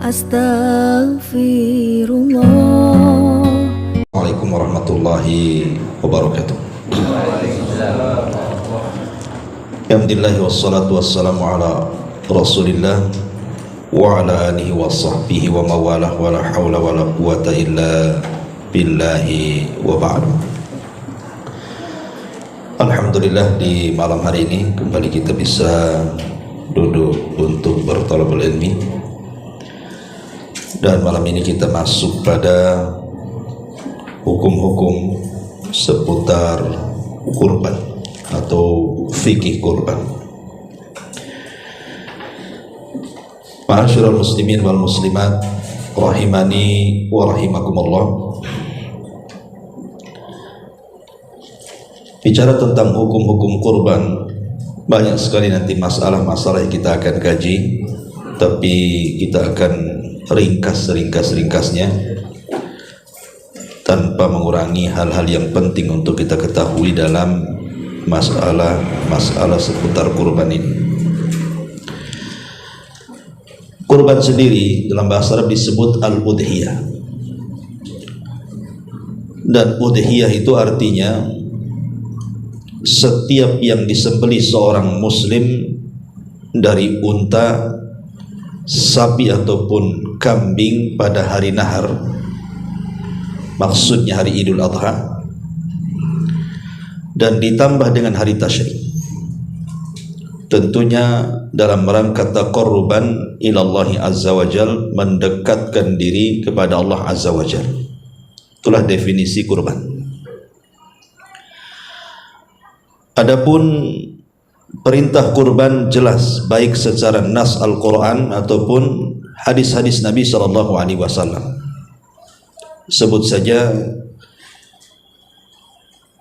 Astaghfirullah. Assalamualaikum warahmatullahi wabarakatuh. Alhamdulillah wassalatu wassalamu ala Rasulillah wa ala alihi wa sahbihi wa mawalah wa la hawla wa la quwata illa billahi wa ba'd. Alhamdulillah, di malam hari ini kembali kita bisa duduk untuk berthalabul ilmi. Dan malam ini kita masuk pada hukum-hukum seputar kurban atau fikih kurban. Ma'asyiral muslimin wal muslimat rahimani wa rahimakumullah. Bicara tentang hukum-hukum kurban, banyak sekali nanti masalah-masalah yang kita akan kaji, tapi kita akan ringkas-ringkasnya tanpa mengurangi hal-hal yang penting untuk kita ketahui dalam masalah seputar kurban ini. Kurban sendiri dalam bahasa Arab disebut al-udhiyah, dan udhiyah itu artinya setiap yang disembelih seorang muslim dari unta, sapi ataupun kambing pada hari nahar, maksudnya hari Idul Adha, dan ditambah dengan hari tasyrik, tentunya dalam rangka taqarruban ilallahi azza wa jal, mendekatkan diri kepada Allah azza wa jal. Itulah definisi kurban. Adapun perintah kurban jelas baik secara nas Al-Quran ataupun hadis-hadis Nabi SAW. Sebut saja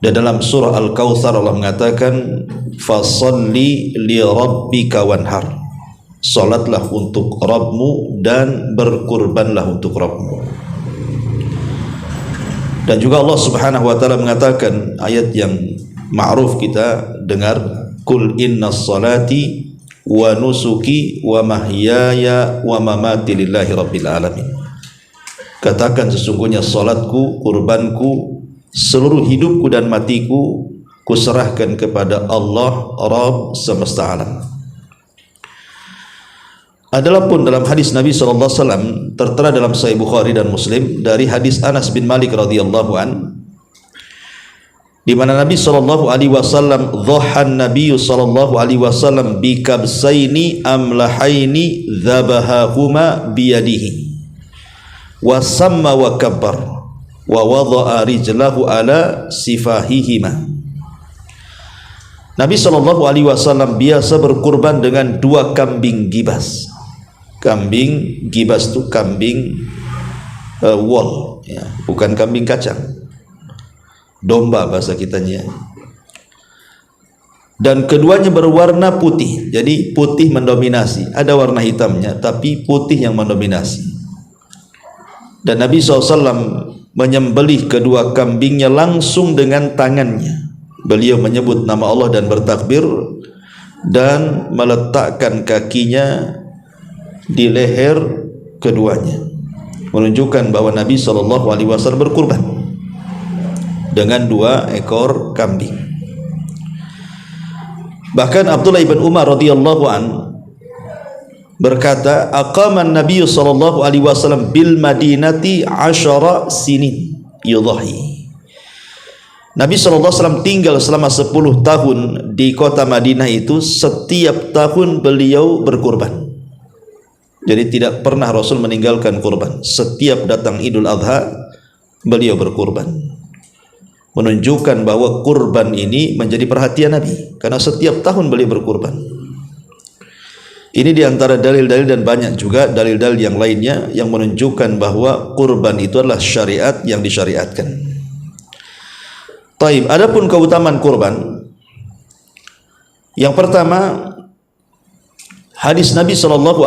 dalam surah Al-Kautsar Allah mengatakan fasalli li rabbika wanhar, salatlah untuk Rabbmu dan berkurbanlah untuk Rabbmu. Dan juga Allah Subhanahu wa taala mengatakan ayat yang ma'ruf kita dengar, Qul inna salati wa nusuki wa mahyaya wa mamati lillahi rabbil alamin. Katakan sesungguhnya salatku, kurbanku, seluruh hidupku dan matiku kuserahkan kepada Allah Rabb semesta alam. Adapun dalam hadis Nabi SAW tertera dalam Sahih Bukhari dan Muslim dari hadis Anas bin Malik radhiyallahu an, di mana Nabi sallallahu alaihi wasallam dhahan Nabi sallallahu alaihi wasallam bi kabsaini amlahaini dzabahahuma biyadihi wa samma wa kabbar wa wada'a rijlahu ala sifahihima. Nabi sallallahu alaihi wasallam biasa berkurban dengan dua kambing gibas. Kambing gibas itu kambing wol, ya, bukan kambing kacang, domba bahasa kitanya. Dan keduanya berwarna putih, jadi putih mendominasi, ada warna hitamnya tapi putih yang mendominasi. Dan Nabi SAW menyembelih kedua kambingnya langsung dengan tangannya. Beliau menyebut nama Allah dan bertakbir dan meletakkan kakinya di leher keduanya, menunjukkan bahwa Nabi SAW berkurban dengan dua ekor kambing. Bahkan Abdullah ibn Umar radhiyallahu an berkata, aqaman Nabi sallallahu alaihi wasallam bil Madinati 10 sinin yudhahi. Nabi sallallahu alaihi wasallam tinggal selama 10 tahun di kota Madinah itu, setiap tahun beliau berkurban. Jadi tidak pernah Rasul meninggalkan kurban. Setiap datang Idul Adha beliau berkurban, menunjukkan bahwa kurban ini menjadi perhatian Nabi karena setiap tahun beliau berkurban. Ini diantara dalil-dalil, dan banyak juga dalil-dalil yang lainnya yang menunjukkan bahwa kurban itu adalah syariat yang disyariatkan. Taib, adapun keutamaan kurban, yang pertama hadis Nabi SAW,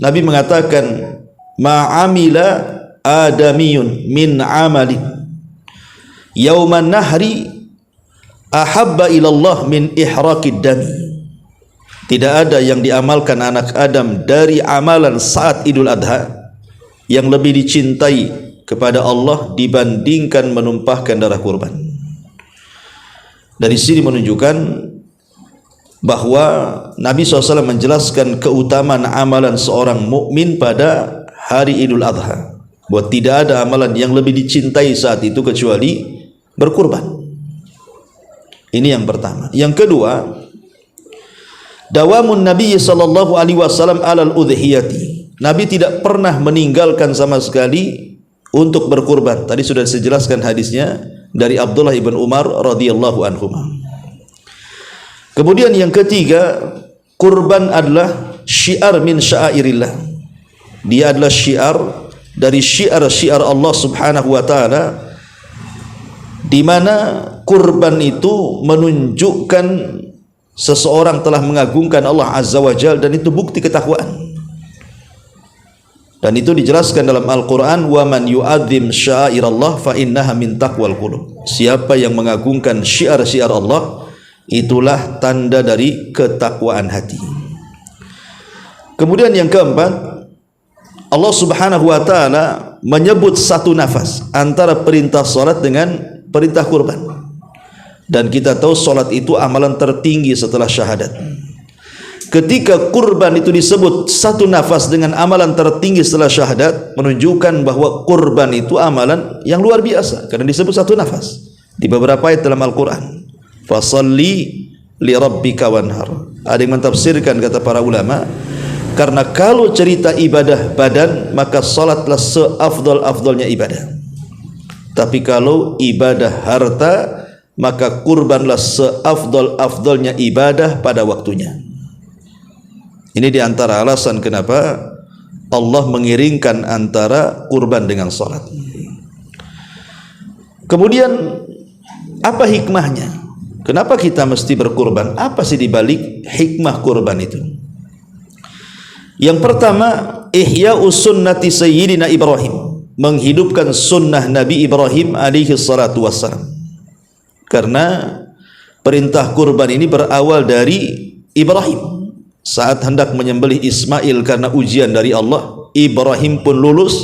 Nabi mengatakan ma'amila adamiyun min amalin yauman nahri ahabba ilallah min ihraqid dami Tidak ada yang diamalkan anak Adam dari amalan saat Idul Adha yang lebih dicintai kepada Allah dibandingkan menumpahkan darah kurban. Dari sini menunjukkan bahwa Nabi SAW menjelaskan keutamaan amalan seorang mukmin pada hari Idul Adha, bahwa tidak ada amalan yang lebih dicintai saat itu kecuali berkurban. Ini yang pertama. Yang kedua, dawamun Nabi sallallahu alaihi wasallam alal udhiyati. Nabi tidak pernah meninggalkan sama sekali untuk berkurban. Tadi sudah saya jelaskan hadisnya dari Abdullah ibn Umar radhiyallahu anhuma. Kemudian yang ketiga, kurban adalah syiar min syairillah. Dia adalah syiar dari syiar-syiar Allah Subhanahu wa taala, di mana kurban itu menunjukkan seseorang telah mengagungkan Allah Azza wa Jalla, dan itu bukti ketakwaan. Dan itu dijelaskan dalam Al-Quran, wa man yu'adzim syairallah fa innaha min taqwal qulub. Siapa yang mengagungkan syiar-syiar Allah, itulah tanda dari ketakwaan hati. Kemudian yang keempat, Allah Subhanahu wa taala menyebut satu nafas antara perintah salat dengan perintah kurban. Dan kita tahu salat itu amalan tertinggi setelah syahadat. Ketika kurban itu disebut satu nafas dengan amalan tertinggi setelah syahadat, menunjukkan bahwa kurban itu amalan yang luar biasa karena disebut satu nafas di beberapa ayat dalam Al-Quran. Fasalli li rabbika wanhar. Ada yang mentafsirkan, kata para ulama, karena kalau cerita ibadah badan, maka salatlah seafdal-afdalnya ibadah. Tapi kalau ibadah harta, maka kurbanlah seafdal-afdalnya ibadah pada waktunya. Ini diantara alasan kenapa Allah mengiringkan antara kurban dengan salat. Kemudian apa hikmahnya? Kenapa kita mesti berkurban? Apa sih dibalik hikmah kurban itu? Yang pertama, ihya'us sunnati sayyidina Ibrahim, menghidupkan sunnah Nabi Ibrahim alaihi salatu wassalam. Karena perintah kurban ini berawal dari Ibrahim. Saat hendak menyembelih Ismail karena ujian dari Allah, Ibrahim pun lulus.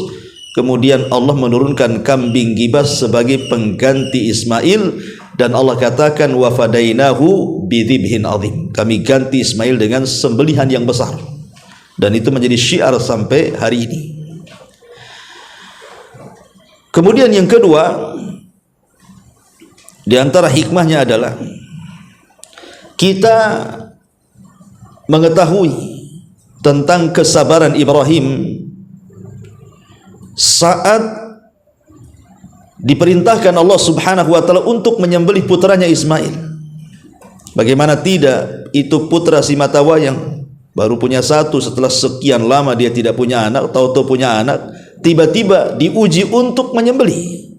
Kemudian Allah menurunkan kambing gibas sebagai pengganti Ismail, dan Allah katakan wa fadainahu bidzibhin adzim. Kami ganti Ismail dengan sembelihan yang besar. Dan itu menjadi syiar sampai hari ini. Kemudian yang kedua, di antara hikmahnya adalah kita mengetahui tentang kesabaran Ibrahim saat diperintahkan Allah Subhanahu wa taala untuk menyembelih putranya Ismail. Bagaimana tidak, itu putra si mata wayang, baru punya satu, setelah sekian lama dia tidak punya anak, tahu-tahu punya anak, tiba-tiba diuji untuk menyembelih.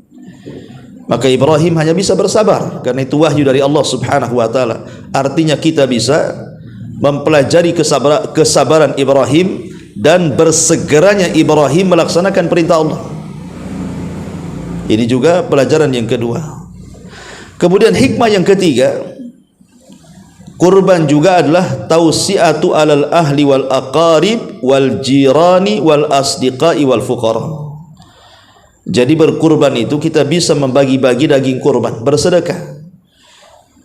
Maka Ibrahim hanya bisa bersabar, karena itu wahyu dari Allah Subhanahu wa taala. Artinya kita bisa mempelajari kesabaran Ibrahim dan bersegeranya Ibrahim melaksanakan perintah Allah. Ini juga pelajaran yang kedua. Kemudian hikmah yang ketiga, kurban juga adalah tausiatu alal ahli wal aqarib wal jirani wal asdiqai wal fuqara. Jadi berkurban itu kita bisa membagi-bagi daging kurban, bersedekah,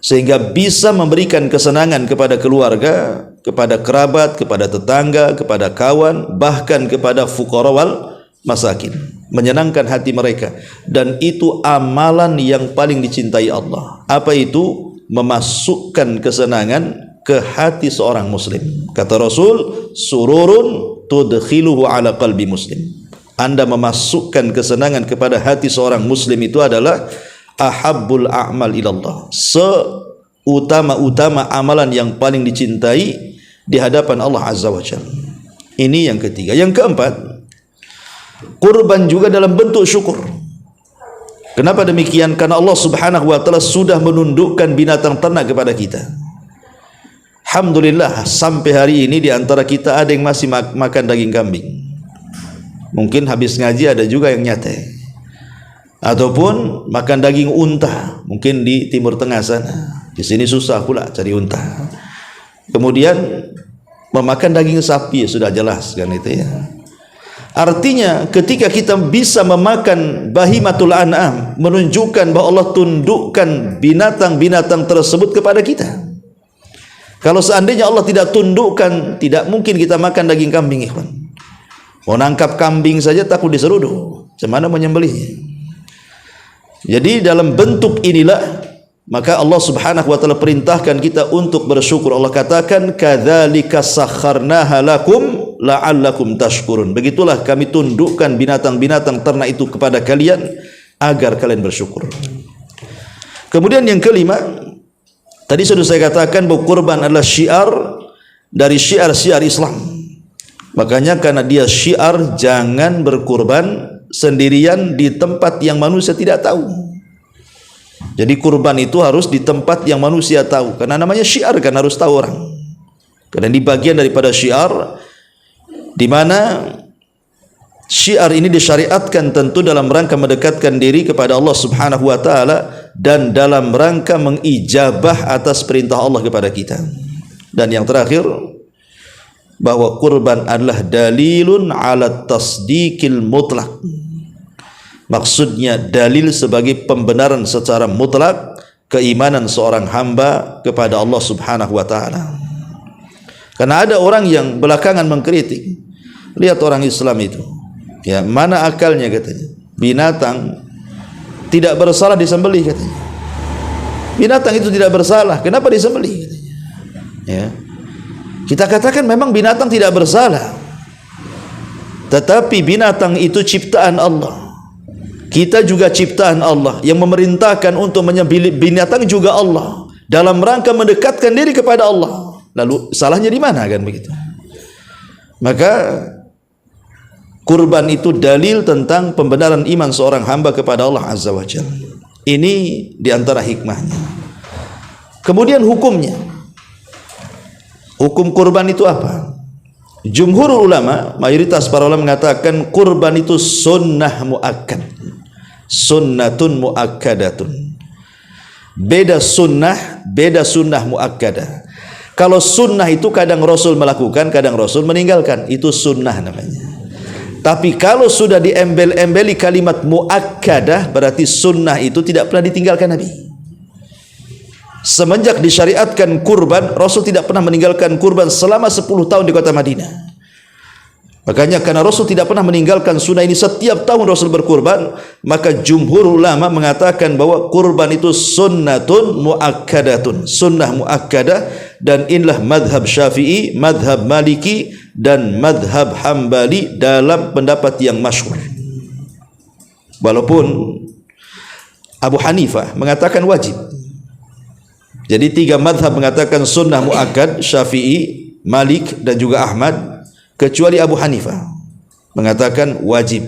sehingga bisa memberikan kesenangan kepada keluarga, kepada kerabat, kepada tetangga, kepada kawan, bahkan kepada fuqara wal masakin, menyenangkan hati mereka. Dan itu amalan yang paling dicintai Allah. Apa itu? Memasukkan kesenangan ke hati seorang muslim. Kata Rasul, sururun tudkhiluhu ala qalbi muslim. Anda memasukkan kesenangan kepada hati seorang muslim itu adalah ahabbul a'mal ilallah, seutama-utama amalan yang paling dicintai di hadapan Allah Azza wa Jalla. Ini yang ketiga. Yang keempat, kurban juga dalam bentuk syukur. Kenapa demikian? Karena Allah Subhanahu wa taala sudah menundukkan binatang ternak kepada kita. Alhamdulillah, sampai hari ini di antara kita ada yang masih makan daging kambing. Mungkin habis ngaji ada juga yang nyate, ataupun makan daging unta, mungkin di Timur Tengah sana. Di sini susah pula cari unta. kemudian memakan daging sapi, sudah jelas kan itu ya. Artinya ketika kita bisa memakan bahimatul an'am, menunjukkan bahwa Allah tundukkan binatang-binatang tersebut kepada kita. Kalau seandainya Allah tidak tundukkan, tidak mungkin kita makan daging kambing, ikhwan. Mau nangkap kambing saja takut diseruduk, bagaimana menyembelihnya? Jadi dalam bentuk inilah maka Allah Subhanahu wa taala perintahkan kita untuk bersyukur. Allah katakan, kadzalika sakharnaha lakum la'allakum tashkurun. Begitulah kami tundukkan binatang-binatang ternak itu kepada kalian agar kalian bersyukur. Kemudian yang kelima, tadi sudah saya katakan bahwa kurban adalah syiar dari syiar-syiar Islam. Makanya karena dia syiar, jangan berkurban sendirian di tempat yang manusia tidak tahu. Jadi kurban itu harus di tempat yang manusia tahu, karena namanya syiar kan, harus tahu orang. Karena ini bagian daripada syiar, di mana syiar ini disyariatkan tentu dalam rangka mendekatkan diri kepada Allah Subhanahu wa taala dan dalam rangka mengijabah atas perintah Allah kepada kita. Dan yang terakhir, bahwa kurban adalah dalilun ala tasdiqil mutlak. Maksudnya dalil sebagai pembenaran secara mutlak keimanan seorang hamba kepada Allah Subhanahu wa taala. Karena ada orang yang belakangan mengkritik, lihat orang Islam itu, ya, mana akalnya katanya. Binatang tidak bersalah disembelih katanya. Binatang itu tidak bersalah, kenapa disembelih katanya? Ya. Kita katakan memang binatang tidak bersalah, tetapi binatang itu ciptaan Allah. Kita juga ciptaan Allah, yang memerintahkan untuk menyembelih binatang juga Allah, dalam rangka mendekatkan diri kepada Allah. Lalu salahnya di mana kan begitu? Maka kurban itu dalil tentang pembenaran iman seorang hamba kepada Allah Azza wa Jalla. Ini diantara hikmahnya. Kemudian hukumnya, hukum kurban itu apa? Jumhur ulama, mayoritas para ulama mengatakan kurban itu sunnah muakkad, sunnatun muakkadatun. Beda sunnah muakkadah. Kalau sunnah itu kadang Rasul melakukan, kadang Rasul meninggalkan, itu sunnah namanya. Tapi kalau sudah diembel-embeli kalimat muakkadah, berarti sunnah itu tidak pernah ditinggalkan Nabi. Semenjak disyariatkan kurban, Rasul tidak pernah meninggalkan kurban selama 10 tahun di kota Madinah. Makanya karena Rasul tidak pernah meninggalkan sunnah ini, setiap tahun Rasul berkurban, maka jumhur ulama mengatakan bahwa kurban itu sunnatun muakkadatun, sunnah muakkadah. Dan inilah madhab Syafi'i, madhab Maliki, dan madhab Hambali dalam pendapat yang masyhur. Walaupun Abu Hanifah mengatakan wajib. Jadi 3 madhab mengatakan sunnah muakkad, Syafi'i, Malik, dan juga Ahmad, kecuali Abu Hanifah mengatakan wajib.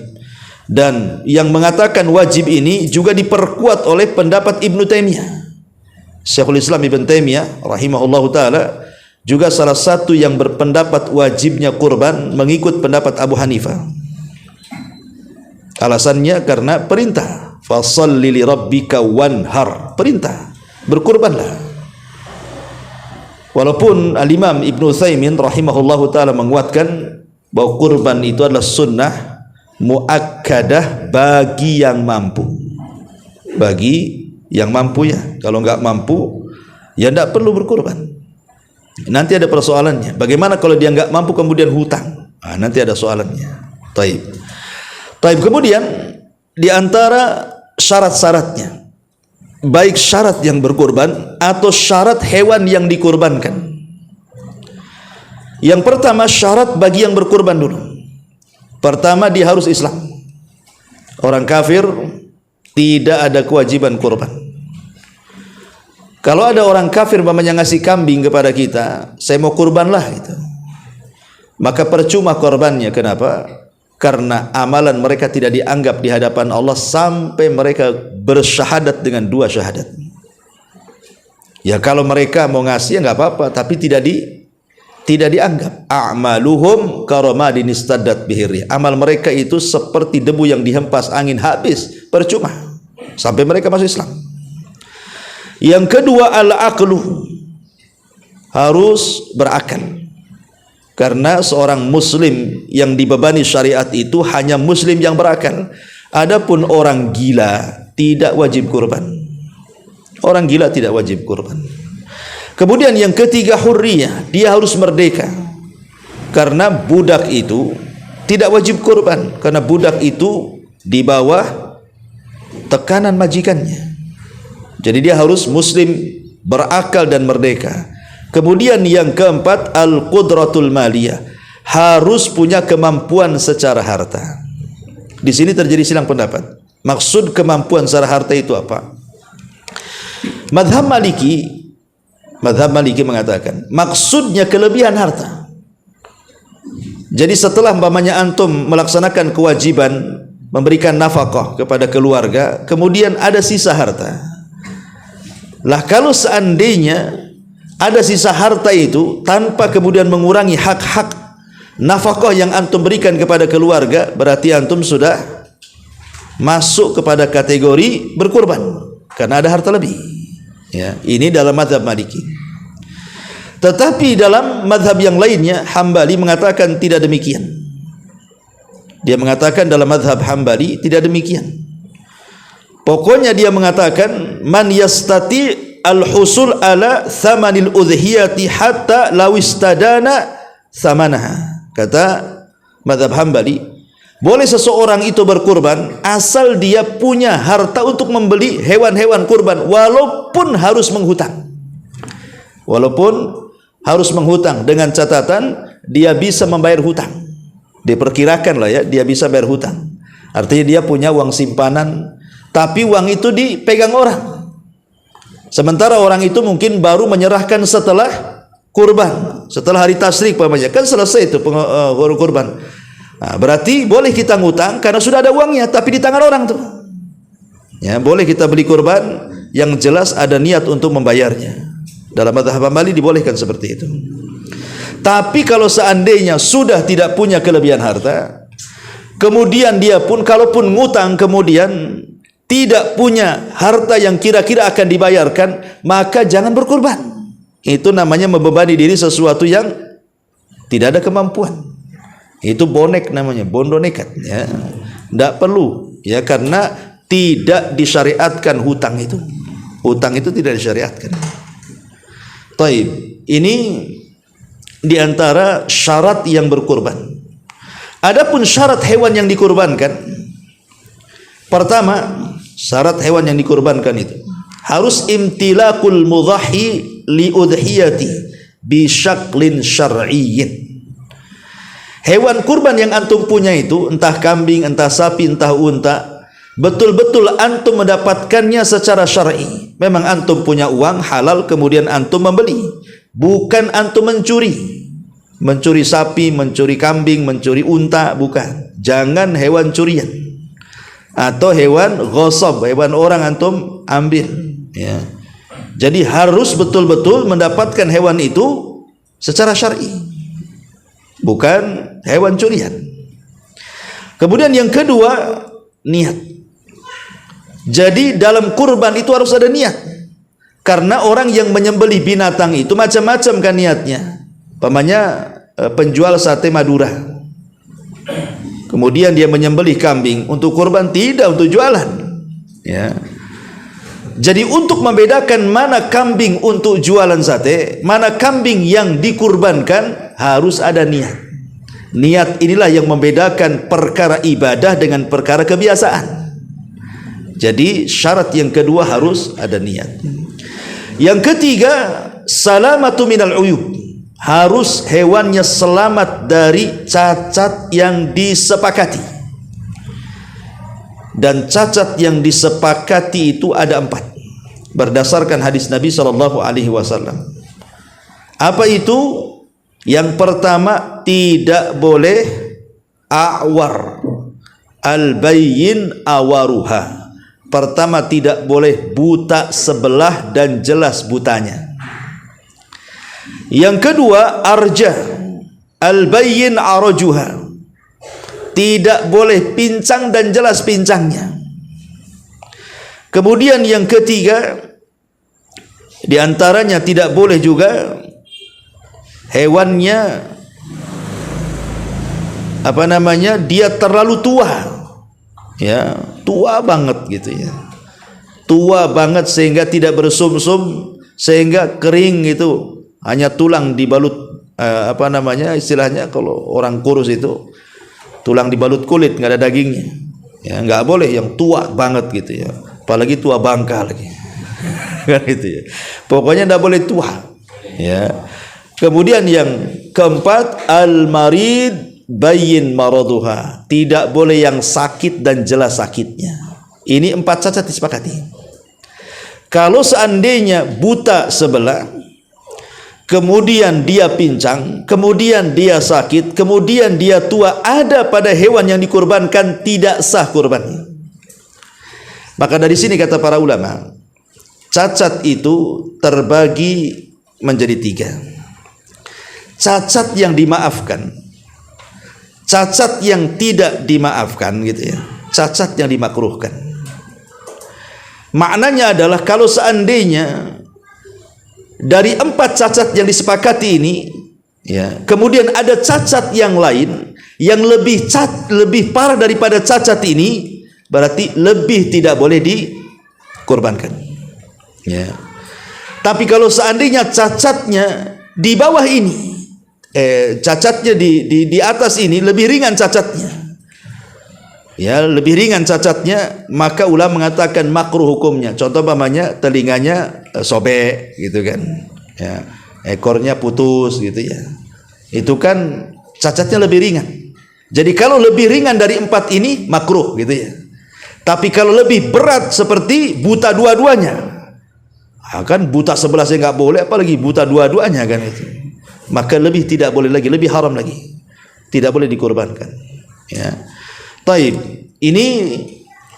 Dan yang mengatakan wajib ini juga diperkuat oleh pendapat Ibnu Taimiyah. Syekhul Islam Ibn Taimiyah rahimahullahu taala juga salah satu yang berpendapat wajibnya kurban, mengikut pendapat Abu Hanifah. Alasannya karena perintah, fasholli li rabbika wanhar, perintah, berkurbanlah. Walaupun Al-Imam Ibn Utsaimin rahimahullahu taala menguatkan bahwa kurban itu adalah sunnah muakkadah bagi yang mampu. Bagi yang mampu ya. Kalau enggak mampu ya tidak perlu berkurban. Nanti ada persoalannya. Bagaimana kalau dia enggak mampu kemudian hutang? Nanti ada soalannya. Taib. Kemudian di antara syarat-syaratnya, baik syarat yang berkurban atau syarat hewan yang dikurbankan. Yang pertama, syarat bagi yang berkurban dulu. Pertama, dia harus Islam. Orang kafir tidak ada kewajiban kurban. Kalau ada orang kafir umpamanya ngasih kambing kepada kita, saya mau kurbanlah gitu, maka percuma korbannya. Kenapa? Karena amalan mereka tidak dianggap di hadapan Allah sampai mereka bersyahadat dengan 2 syahadat. Ya kalau mereka mau ngasih ya nggak apa-apa, tapi tidak dianggap. A'maluhum karamadin istaddat bihirri. Amal mereka itu seperti debu yang dihempas angin, habis, percuma sampai mereka masuk Islam. Yang kedua, al-aqlu, harus berakal. Karena seorang muslim yang dibebani syariat itu hanya muslim yang berakal. Adapun orang gila tidak wajib kurban. Orang gila tidak wajib kurban. Kemudian yang ketiga hurriyah, dia harus merdeka. Karena budak itu tidak wajib kurban, karena budak itu di bawah tekanan majikannya. Jadi dia harus muslim, berakal dan merdeka. Kemudian yang keempat al-qudratul maliyah, harus punya kemampuan secara harta. Di sini terjadi silang pendapat. Maksud kemampuan secara harta itu apa? Madhab Maliki mengatakan maksudnya kelebihan harta. Jadi setelah umpamanya antum melaksanakan kewajiban memberikan nafkah kepada keluarga, kemudian ada sisa harta. Lah kalau seandainya ada sisa harta itu tanpa kemudian mengurangi hak-hak nafkah yang antum berikan kepada keluarga, berarti antum sudah masuk kepada kategori berkurban karena ada harta lebih. Ya, ini dalam mazhab Maliki. Tetapi dalam mazhab yang lainnya, Hambali mengatakan tidak demikian. Dia mengatakan dalam mazhab Hambali tidak demikian. Pokoknya dia mengatakan man yastati al-husul ala thamanil udhiyati hatta lawistadana thamanaha. Kata mazhab Hambali, boleh seseorang itu berkurban asal dia punya harta untuk membeli hewan-hewan kurban, walaupun harus menghutang. Walaupun harus menghutang, dengan catatan dia bisa membayar hutang. Diperkirakan lah ya, dia bisa bayar hutang. Artinya dia punya uang simpanan, tapi uang itu dipegang orang. Sementara orang itu mungkin baru menyerahkan setelah kurban, setelah hari tasyrik umpamanya, kan selesai itu kurban. Nah, berarti boleh kita ngutang karena sudah ada uangnya, tapi di tangan orang tuh. Ya, boleh kita beli kurban yang jelas ada niat untuk membayarnya. Dalam mazhab Hambali dibolehkan seperti itu. Tapi kalau seandainya sudah tidak punya kelebihan harta, kemudian dia pun kalaupun ngutang kemudian tidak punya harta yang kira-kira akan dibayarkan, maka jangan berkurban. Itu namanya membebani diri sesuatu yang tidak ada kemampuan. Itu bonek namanya, bondo nekat ya. Tidak perlu ya, karena tidak disyariatkan hutang itu. Hutang itu tidak disyariatkan. Taib. Ini diantara syarat yang berkurban. Adapun syarat hewan yang dikurbankan, pertama, syarat hewan yang dikurbankan itu harus imtilakul mudhahi li udhiyati bi syaklin syar'iyyin. Hewan kurban yang antum punya itu, entah kambing, entah sapi, entah unta, betul-betul antum mendapatkannya secara syar'i. Memang antum punya uang halal kemudian antum membeli, bukan antum mencuri. Mencuri sapi, mencuri kambing, mencuri unta, bukan. Jangan hewan curian atau hewan ghasab, hewan orang antum ambil ya. Jadi harus betul-betul mendapatkan hewan itu secara syar'i, bukan hewan curian. Kemudian yang kedua, niat. Jadi dalam kurban itu harus ada niat. Karena orang yang menyembelih binatang itu macam-macam kan niatnya. Umpamanya penjual sate Madura, kemudian dia menyembelih kambing untuk kurban, tidak untuk jualan ya. Jadi untuk membedakan mana kambing untuk jualan sate, mana kambing yang dikurbankan, harus ada niat. Niat inilah yang membedakan perkara ibadah dengan perkara kebiasaan. Jadi syarat yang kedua harus ada niat. Yang ketiga, salamatu minal uyub. Harus hewannya selamat dari cacat yang disepakati. Dan cacat yang disepakati itu ada 4. Berdasarkan hadis Nabi SAW. Apa itu? Yang pertama, tidak boleh a'war, al-bayyin awaruha. Pertama, tidak boleh buta sebelah dan jelas butanya. Yang kedua, arja, al-bayyin arajuha. Tidak boleh pincang dan jelas pincangnya. Kemudian yang ketiga, diantaranya tidak boleh juga hewannya dia terlalu tua, ya, tua banget gitu ya, tua banget sehingga tidak bersumsum, sehingga kering itu, hanya tulang dibalut istilahnya kalau orang kurus itu tulang dibalut kulit, nggak ada dagingnya, ya, nggak boleh yang tua banget gitu ya, apalagi tua bangka lagi kan gitu ya, pokoknya nggak boleh tua, ya. Kemudian yang keempat, al-marid bayyin maraduha, tidak boleh yang sakit dan jelas sakitnya. Ini 4 cacat disepakati. Kalau seandainya buta sebelah, kemudian dia pincang, kemudian dia sakit, kemudian dia tua, ada pada hewan yang dikurbankan, tidak sah kurbannya. Maka dari sini kata para ulama, cacat itu terbagi menjadi 3. Cacat yang dimaafkan, cacat yang tidak dimaafkan gitu ya, cacat yang dimakruhkan. Maknanya adalah kalau seandainya dari 4 cacat yang disepakati ini, ya, kemudian ada cacat yang lain yang lebih parah daripada cacat ini, berarti lebih tidak boleh dikorbankan, ya. Tapi kalau seandainya cacatnya di bawah ini, cacatnya di atas ini lebih ringan cacatnya, ya, lebih ringan cacatnya, maka ulama mengatakan makruh hukumnya. Contoh umpamanya telinganya sobek gitu kan, ya, ekornya putus gitu ya, itu kan cacatnya lebih ringan. Jadi kalau lebih ringan dari 4 ini makruh gitu ya. Tapi kalau lebih berat seperti buta dua-duanya, kan buta sebelah saya nggak boleh, apalagi buta dua-duanya kan itu, maka lebih tidak boleh lagi, lebih haram lagi, tidak boleh dikorbankan, ya. Taib, ini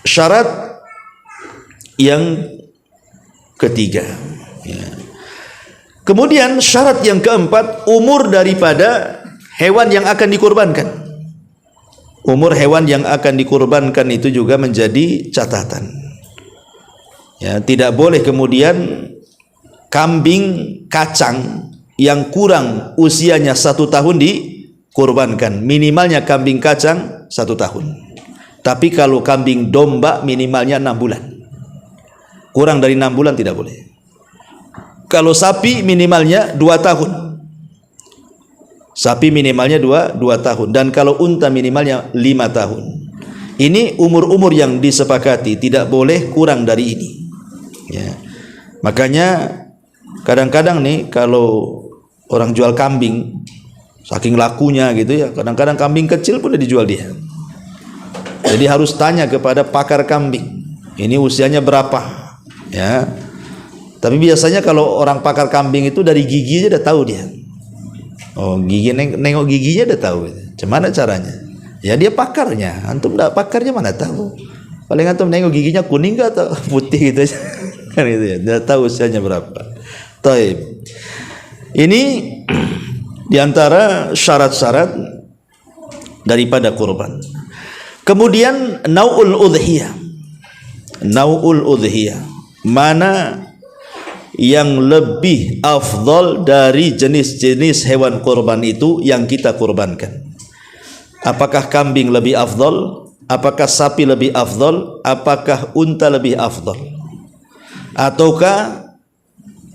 syarat yang ketiga, ya. Kemudian syarat yang keempat, umur daripada hewan yang akan dikorbankan. Umur hewan yang akan dikorbankan itu juga menjadi catatan, ya. Tidak boleh kemudian kambing kacang yang kurang usianya 1 tahun dikorbankan. Minimalnya kambing kacang 1 tahun. Tapi kalau kambing domba minimalnya 6 bulan. Kurang dari 6 bulan tidak boleh. Kalau sapi minimalnya 2 tahun. Sapi minimalnya 2 tahun. Dan kalau unta minimalnya 5 tahun. Ini umur-umur yang disepakati, tidak boleh kurang dari ini, ya. Makanya kadang-kadang nih kalau orang jual kambing, saking lakunya gitu ya, kadang-kadang kambing kecil pun dijual dia. Jadi harus tanya kepada pakar kambing, ini usianya berapa, ya. Tapi biasanya kalau orang pakar kambing itu dari gigi aja udah tahu dia. Oh, gigi, nengok giginya udah tahu. Gimana caranya? Ya dia pakarnya. Antum enggak pakarnya mana tahu. Paling antum nengok giginya kuning enggak atau putih gitu aja. Kan gitu ya. Udah tahu usianya berapa. Taib. Ini diantara syarat-syarat daripada kurban. Kemudian nau'ul udhiyah. Nau'ul udhiyah. Mana yang lebih afdal dari jenis-jenis hewan kurban itu yang kita kurbankan? Apakah kambing lebih afdal? Apakah sapi lebih afdal? Apakah unta lebih afdal? Ataukah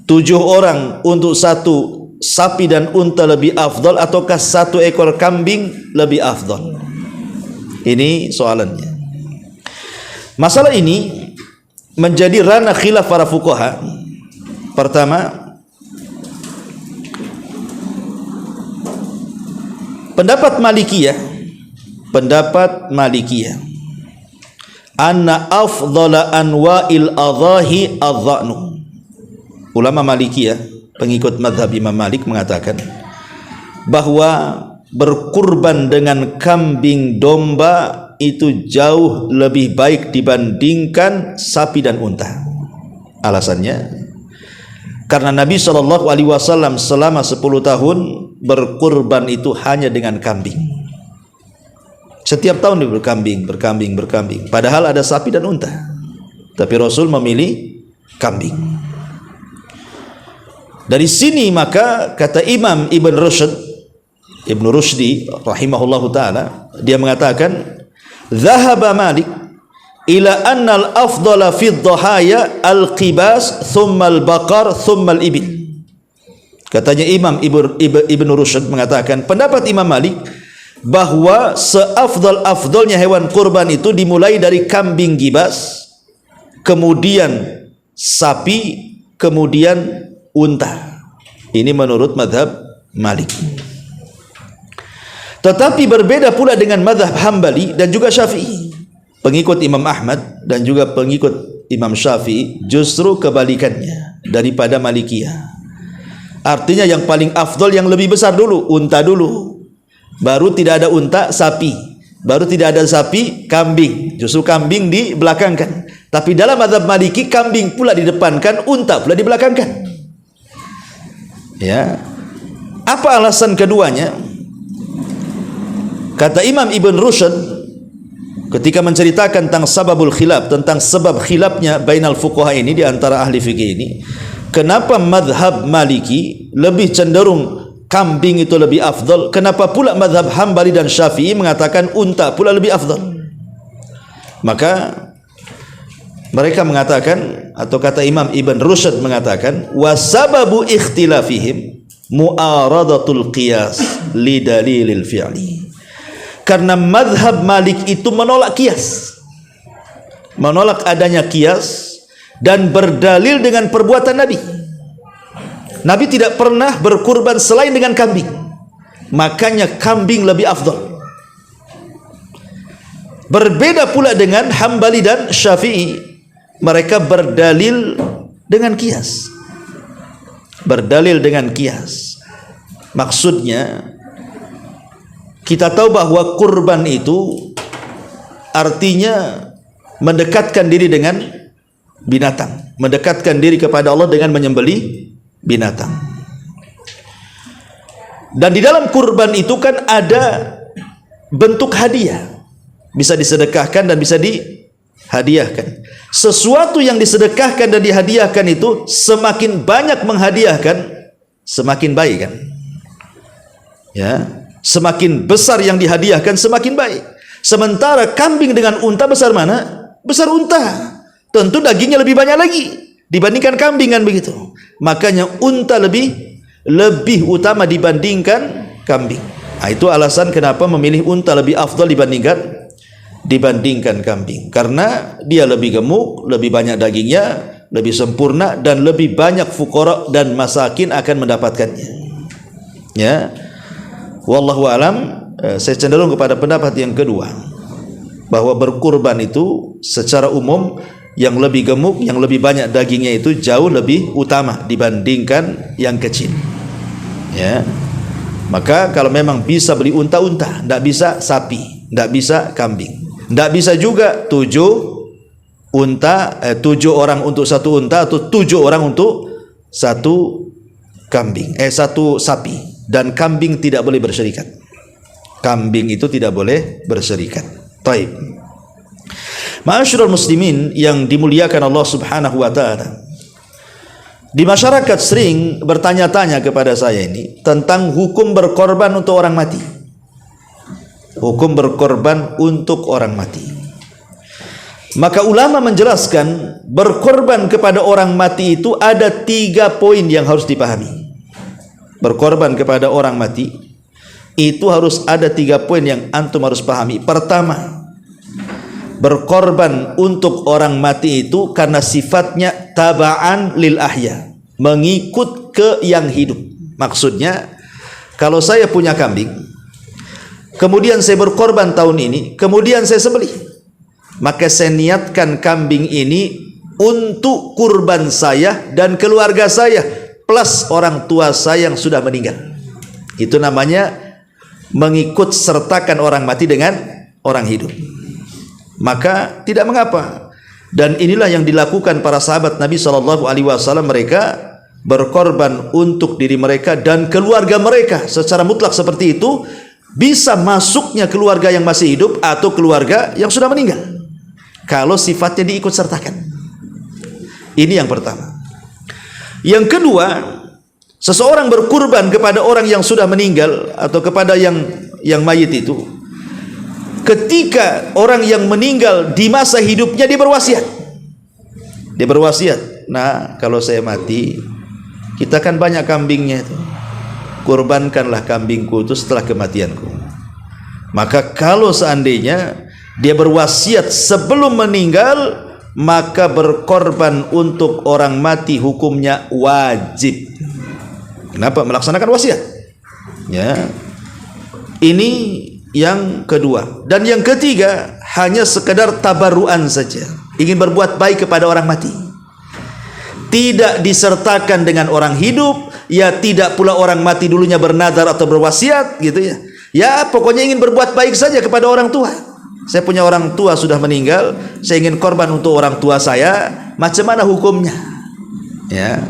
7 orang untuk 1 sapi dan unta lebih afdal? Ataukah 1 ekor kambing lebih afdal? Ini soalannya. Masalah ini menjadi ranah khilaf para fuqaha. Pertama, pendapat Malikiyah, anna afdhala anwa'il adhahi adh-dha'nu. Ulama Malikiyah, pengikut mazhab Imam Malik, mengatakan bahwa berkurban dengan kambing domba itu jauh lebih baik dibandingkan sapi dan unta. Alasannya, karena Nabi SAW selama 10 tahun berkurban itu hanya dengan kambing. Setiap tahun dia berkambing. Padahal ada sapi dan unta, tapi Rasul memilih kambing. Dari sini maka kata Imam Ibn Rushdi rahimahullahu taala, dia mengatakan dhahaba Malik ila anna al-afdala fi dhahaya al-qibas thumma al-baqar thumma al-ibil. Katanya Imam Ibn Rushd mengatakan, pendapat Imam Malik bahwa seafdal-afdalnya hewan kurban itu dimulai dari kambing gibas, kemudian sapi, kemudian unta. Ini menurut mazhab Malik. Tetapi berbeda pula dengan mazhab Hambali dan juga Syafi'i. Pengikut Imam Ahmad dan juga pengikut Imam Syafi'i justru kebalikannya daripada Malikiyah. Artinya yang paling afdal, yang lebih besar dulu, unta dulu. Baru tidak ada unta, sapi. Baru tidak ada sapi, kambing. Justru kambing dibelakangkan. Tapi dalam mazhab Maliki, kambing pula didepankan, unta pula dibelakangkan. Ya. Apa alasan keduanya? Kata Imam Ibn Rushd ketika menceritakan tentang sababul khilaf, tentang sebab khilafnya bainal fuqaha ini, di antara ahli fikih ini, kenapa madhab Maliki lebih cenderung kambing itu lebih afdal, kenapa pula madhab Hambali dan Syafi'i mengatakan unta pula lebih afdal? Maka mereka mengatakan, atau kata Imam Ibn Rushd mengatakan, wasababu ikhtilafihim mu'aradatul qiyas li dalilil fi'li. Karena madhab Malik itu menolak kias, menolak adanya kias, dan berdalil dengan perbuatan Nabi. Nabi tidak pernah berkurban selain dengan kambing, makanya kambing lebih afdal. Berbeda pula dengan Hambali dan Syafi'i, mereka berdalil dengan kias. Berdalil dengan kias, maksudnya kita tahu bahwa kurban itu artinya mendekatkan diri dengan binatang, mendekatkan diri kepada Allah dengan menyembelih binatang. Dan di dalam kurban itu kan ada bentuk hadiah, bisa disedekahkan dan bisa dihadiahkan. Sesuatu yang disedekahkan dan dihadiahkan itu semakin banyak menghadiahkan, semakin baik kan? Ya, semakin besar yang dihadiahkan semakin baik. Sementara kambing dengan unta besar mana? Besar unta. Tentu dagingnya lebih banyak lagi dibandingkan kambing, kan begitu. Makanya unta lebih utama dibandingkan kambing. Nah, itu alasan kenapa memilih unta lebih afdal dibandingkan kambing. Karena dia lebih gemuk, lebih banyak dagingnya, lebih sempurna, dan lebih banyak fuqara dan masakin akan mendapatkannya. Ya. Wallahu alam, saya cenderung kepada pendapat yang kedua, bahwa berkurban itu secara umum yang lebih gemuk, yang lebih banyak dagingnya itu jauh lebih utama dibandingkan yang kecil. Ya. Maka kalau memang bisa beli unta-unta, tidak bisa sapi, tidak bisa kambing, tidak bisa juga 7 orang untuk satu unta, atau 7 orang untuk satu sapi. Dan kambing tidak boleh berserikat. Kambing itu tidak boleh berserikat. Taib. Ma'asyiral muslimin yang dimuliakan Allah Subhanahu wa taala. Di masyarakat sering bertanya-tanya kepada saya ini tentang hukum berkorban untuk orang mati. Hukum berkorban untuk orang mati. Maka ulama menjelaskan berkorban kepada orang mati itu ada 3 poin yang harus dipahami. Berkorban kepada orang mati itu harus ada 3 poin yang antum harus pahami. Pertama, berkorban untuk orang mati itu karena sifatnya taba'an lil ahya, mengikut ke yang hidup. Maksudnya, kalau saya punya kambing, kemudian saya berkorban tahun ini, kemudian saya sembelih, maka saya niatkan kambing ini untuk kurban saya dan keluarga saya plus orang tua saya yang sudah meninggal. Itu namanya mengikut sertakan orang mati dengan orang hidup. Maka tidak mengapa. Dan inilah yang dilakukan para sahabat Nabi SAW. Mereka berkorban untuk diri mereka dan keluarga mereka secara mutlak seperti itu. Bisa masuknya keluarga yang masih hidup atau keluarga yang sudah meninggal, kalau sifatnya diikut sertakan. Ini yang pertama. Yang kedua, Seseorang berkurban kepada orang yang sudah meninggal atau kepada yang mayit itu, ketika orang yang meninggal di masa hidupnya dia berwasiat. Dia berwasiat, nah kalau saya mati, kita kan banyak kambingnya itu, kurbankanlah kambingku itu setelah kematianku. Maka kalau seandainya dia berwasiat sebelum meninggal, maka berkorban untuk orang mati hukumnya wajib. Kenapa? Melaksanakan wasiat. Ya. Ini yang kedua. Dan yang ketiga, hanya sekedar tabarruan saja, ingin berbuat baik kepada orang mati. Tidak disertakan dengan orang hidup, ya tidak pula orang mati dulunya bernadar atau berwasiat gitu ya. Ya pokoknya ingin berbuat baik saja kepada orang tua. Saya punya orang tua sudah meninggal, saya ingin korban untuk orang tua saya, macam mana hukumnya? Ya.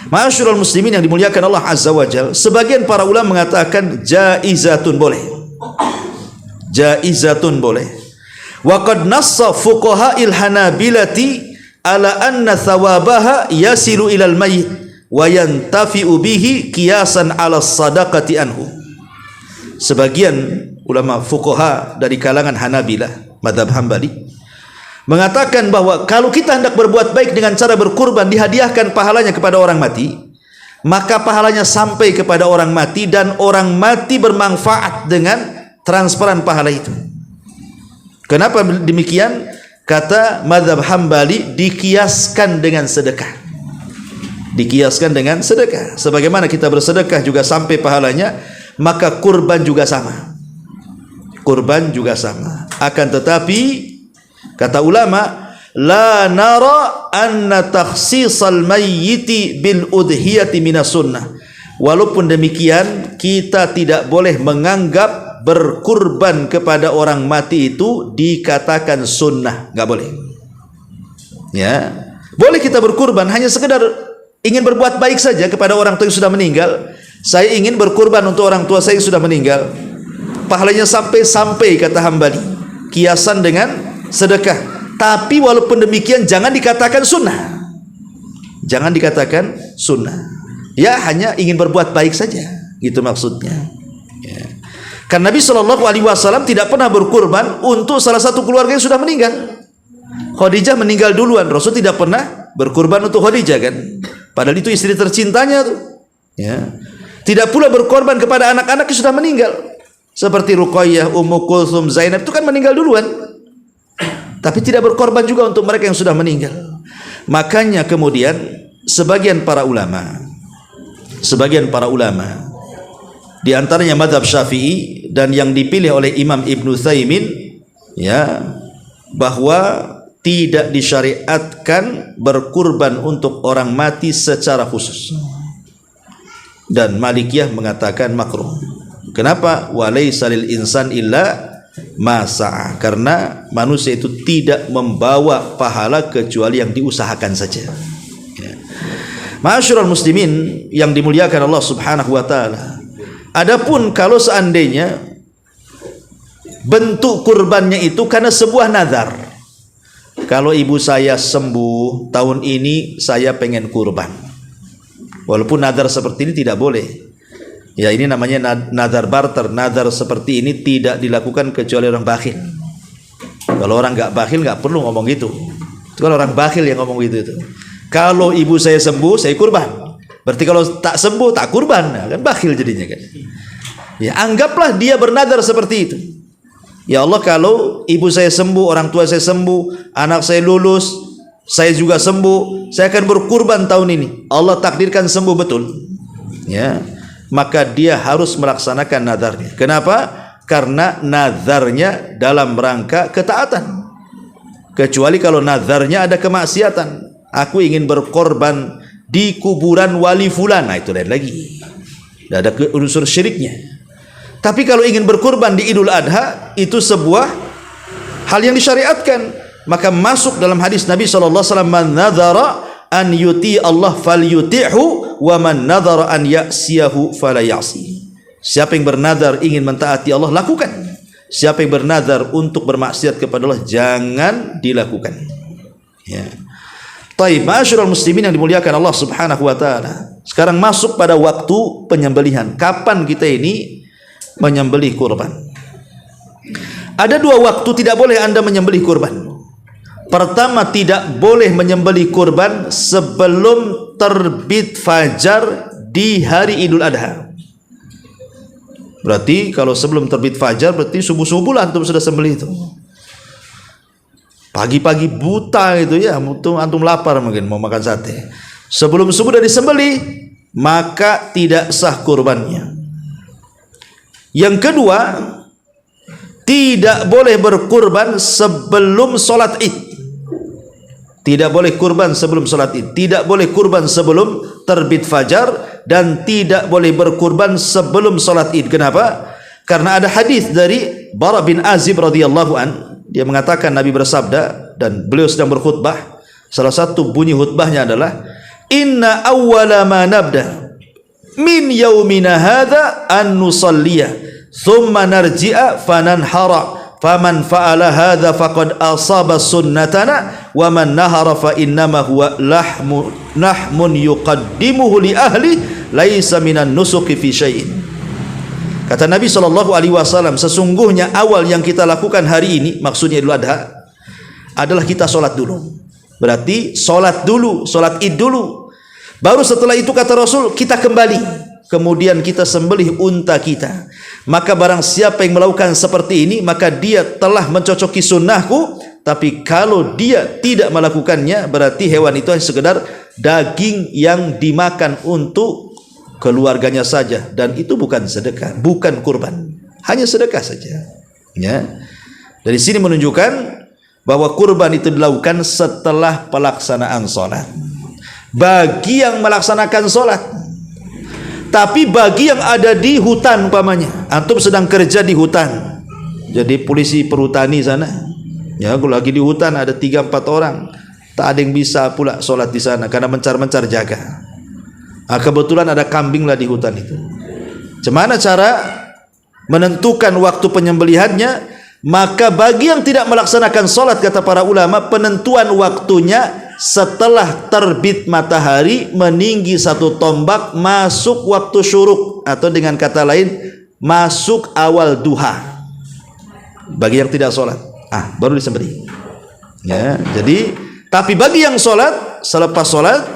Ma'asyiral muslimin yang dimuliakan Allah Azza wa Jalla, sebagian para ulama mengatakan jaizatun, boleh. Jaizatun, boleh. Wa qad nassa fuqaha'il Hanabilati ala anna thawabaha yasilu ilal mayyit wa yantafi'u bihi qiyasan ala sadaqati anhu. Sebagian ulama fuqaha dari kalangan Hanabilah, mazhab Hambali, mengatakan bahwa kalau kita hendak berbuat baik dengan cara berkurban, dihadiahkan pahalanya kepada orang mati, maka pahalanya sampai kepada orang mati dan orang mati bermanfaat dengan transferan pahala itu. Kenapa demikian? Kata mazhab Hambali, dikiaskan dengan sedekah. Dikiaskan dengan sedekah. Sebagaimana kita bersedekah juga sampai pahalanya, maka kurban juga sama. Kurban juga sama. Akan tetapi kata ulama, la nara anna takhsisal mayyiti bil udhiyati minas sunnah. Walaupun demikian, kita tidak boleh menganggap berkurban kepada orang mati itu dikatakan sunnah, nggak boleh. Ya, boleh kita berkurban hanya sekedar ingin berbuat baik saja kepada orang tua yang sudah meninggal. Saya ingin berkurban untuk orang tua saya yang sudah meninggal, pahalanya sampai kata Hambali, kiasan dengan sedekah. Tapi walaupun demikian jangan dikatakan sunnah. Jangan dikatakan sunnah. Ya hanya ingin berbuat baik saja, gitu maksudnya. Ya. Karena Nabi SAW tidak pernah berkurban untuk salah satu keluarga yang sudah meninggal. Khadijah meninggal duluan, Rasul tidak pernah berkurban untuk Khadijah kan. Padahal itu istri tercintanya tuh. Ya. Tidak pula berkorban kepada anak-anak yang sudah meninggal. Seperti Ruqayyah, Ummu Kulthum, Zainab itu kan meninggal duluan. Tapi tidak berkorban juga untuk mereka yang sudah meninggal. Makanya kemudian sebagian para ulama di antaranya mazhab Syafi'i dan yang dipilih oleh Imam Ibnu Utsaimin, ya, bahwa tidak disyariatkan berkurban untuk orang mati secara khusus. Dan Malikiyah mengatakan makruh. Kenapa? Walaisa lil insan illa ma sa'a. Karena manusia itu tidak membawa pahala kecuali yang diusahakan saja. Ya. Ma'asyiral muslimin yang dimuliakan Allah Subhanahu wa taala. Adapun kalau seandainya bentuk kurbannya itu karena sebuah nazar. Kalau ibu saya sembuh tahun ini, saya pengen kurban. Walaupun nazar seperti ini tidak boleh. Ya ini namanya nazar barter. Nazar seperti ini tidak dilakukan kecuali orang bakhil. Kalau orang nggak bakhil nggak perlu ngomong gitu. Itu kalau orang bakhil yang ngomong gitu itu. Kalau ibu saya sembuh, saya kurban. Berarti kalau tak sembuh tak kurban, nah, kan bakhil jadinya kan. Ya anggaplah dia bernazar seperti itu. Ya Allah, kalau ibu saya sembuh, orang tua saya sembuh, anak saya lulus, saya juga sembuh, saya akan berkurban tahun ini. Allah takdirkan sembuh betul. Ya, maka dia harus melaksanakan nazarnya. Kenapa? Karena nazarnya dalam rangka ketaatan. Kecuali kalau nazarnya ada kemaksiatan. Aku ingin berkorban di kuburan wali fulan, nah itu lain lagi. Tidak ada unsur syiriknya. Tapi kalau ingin berkurban di Idul Adha, itu sebuah hal yang disyariatkan. Maka masuk dalam hadis Nabi SAW, man nadhara an yuti Allah falyuti'hu wa man nadhara an ya'siyahu fala ya'si. Siapa yang bernazar ingin mentaati Allah, lakukan. Siapa yang bernazar untuk bermaksiat kepada Allah, jangan dilakukan. Ya. Taib, ma'asyiral muslimin yang dimuliakan Allah Subhanahu wa taala. Sekarang masuk pada waktu penyembelihan. Kapan kita ini menyembelih kurban? Ada dua waktu tidak boleh Anda menyembelih kurban. Pertama, tidak boleh menyembelih kurban sebelum terbit fajar di hari Idul Adha. Berarti kalau sebelum terbit fajar berarti subuh-subuh lah antum sudah sembelih itu. Pagi-pagi buta itu ya, antum lapar mungkin mau makan sate. Sebelum subuh sudah disembelih, maka tidak sah kurbannya. Yang kedua, tidak boleh berkurban sebelum sholat Id. Tidak boleh kurban sebelum sholat Id. Tidak boleh kurban sebelum terbit fajar dan tidak boleh berkurban sebelum sholat Id. Kenapa? Karena ada hadis dari Bara bin Azib radhiyallahu an. Dia mengatakan Nabi bersabda dan beliau sedang berkhutbah. Salah satu bunyi khutbahnya adalah inna awwala ma nabda min yaumina hadza an nusalliya thumma narji'a fananhara faman fa'ala hadza faqad asaba sunnatana wa man nahara fa innama huwa lahmun yuqaddimuhu li ahli laisa minan nusuki fi syai'in. Kata Nabi SAW, sesungguhnya awal yang kita lakukan hari ini, maksudnya Idul Adha, adalah kita sholat dulu. Berarti sholat dulu, sholat Id dulu. Baru setelah itu kata Rasul, kita kembali. Kemudian kita sembelih unta kita. Maka barang siapa yang melakukan seperti ini, maka dia telah mencocoki sunnahku. Tapi kalau dia tidak melakukannya, berarti hewan itu hanya sekedar daging yang dimakan untuk keluarganya saja, dan itu bukan sedekah, bukan kurban, hanya sedekah saja. Ya, dari sini menunjukkan bahwa kurban itu dilakukan setelah pelaksanaan sholat. Bagi yang melaksanakan sholat, tapi bagi yang ada di hutan, umpamanya antum sedang kerja di hutan, jadi polisi perhutani sana, ya, kalau lagi di hutan ada 3-4 orang, tak ada yang bisa pula sholat di sana karena mencar-mencar jaga. Kebetulan ada kambing lah di hutan itu. Gimana cara menentukan waktu penyembelihannya? Maka bagi yang tidak melaksanakan sholat, kata para ulama, penentuan waktunya setelah terbit matahari meninggi 1 tombak, masuk waktu syuruk, atau dengan kata lain masuk awal duha. Bagi yang tidak sholat, baru disembelih. Ya, jadi tapi bagi yang sholat, selepas sholat,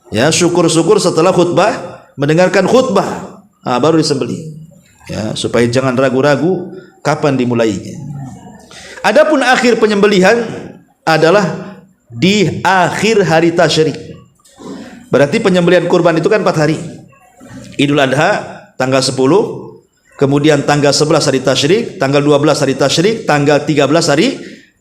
ya, syukur-syukur setelah khutbah, mendengarkan khutbah, baru disembelih. Ya, supaya jangan ragu-ragu kapan dimulainya. Adapun akhir penyembelihan adalah di akhir hari tasyrik. Berarti penyembelihan kurban itu kan 4 hari. Idul Adha tanggal 10, kemudian tanggal 11 hari tasyrik, tanggal 12 hari tasyrik, tanggal 13 hari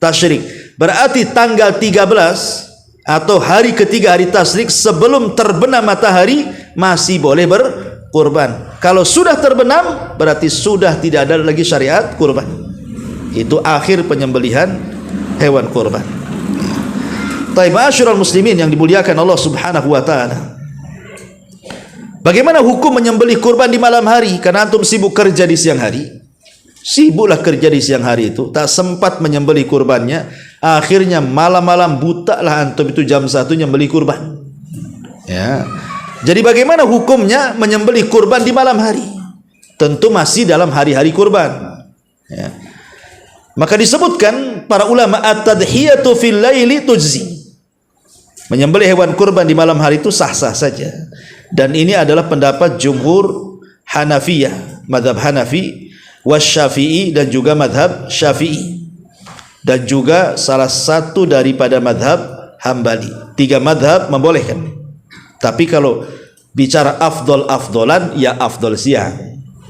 tasyrik. Berarti tanggal 13 atau hari ketiga hari tasyrik sebelum terbenam matahari masih boleh berkurban. Kalau sudah terbenam berarti sudah tidak ada lagi syariat kurban. Itu akhir penyembelihan hewan kurban. Taib, ma'asyiral muslimin yang dimuliakan Allah Subhanahu wa taala. Bagaimana hukum menyembelih kurban di malam hari? Karena antum sibuk kerja di siang hari. Sibuklah kerja di siang hari itu, tak sempat menyembelih kurbannya. Akhirnya malam-malam buta lah antum itu jam 1 nyembelih kurban. Ya. Jadi bagaimana hukumnya menyembelih kurban di malam hari? Tentu masih dalam hari-hari kurban. Ya. Maka disebutkan para ulama at-tadhiyatu fil laili tujzi. Menyembelih hewan kurban di malam hari itu sah-sah saja. Dan ini adalah pendapat jumhur Hanafiyah, mazhab Hanafi, wasyafi'i dan juga mazhab Syafi'i. Dan juga salah satu daripada mazhab Hambali. 3 mazhab membolehkan. Tapi kalau bicara afdol-afdolan, ya afdol siang.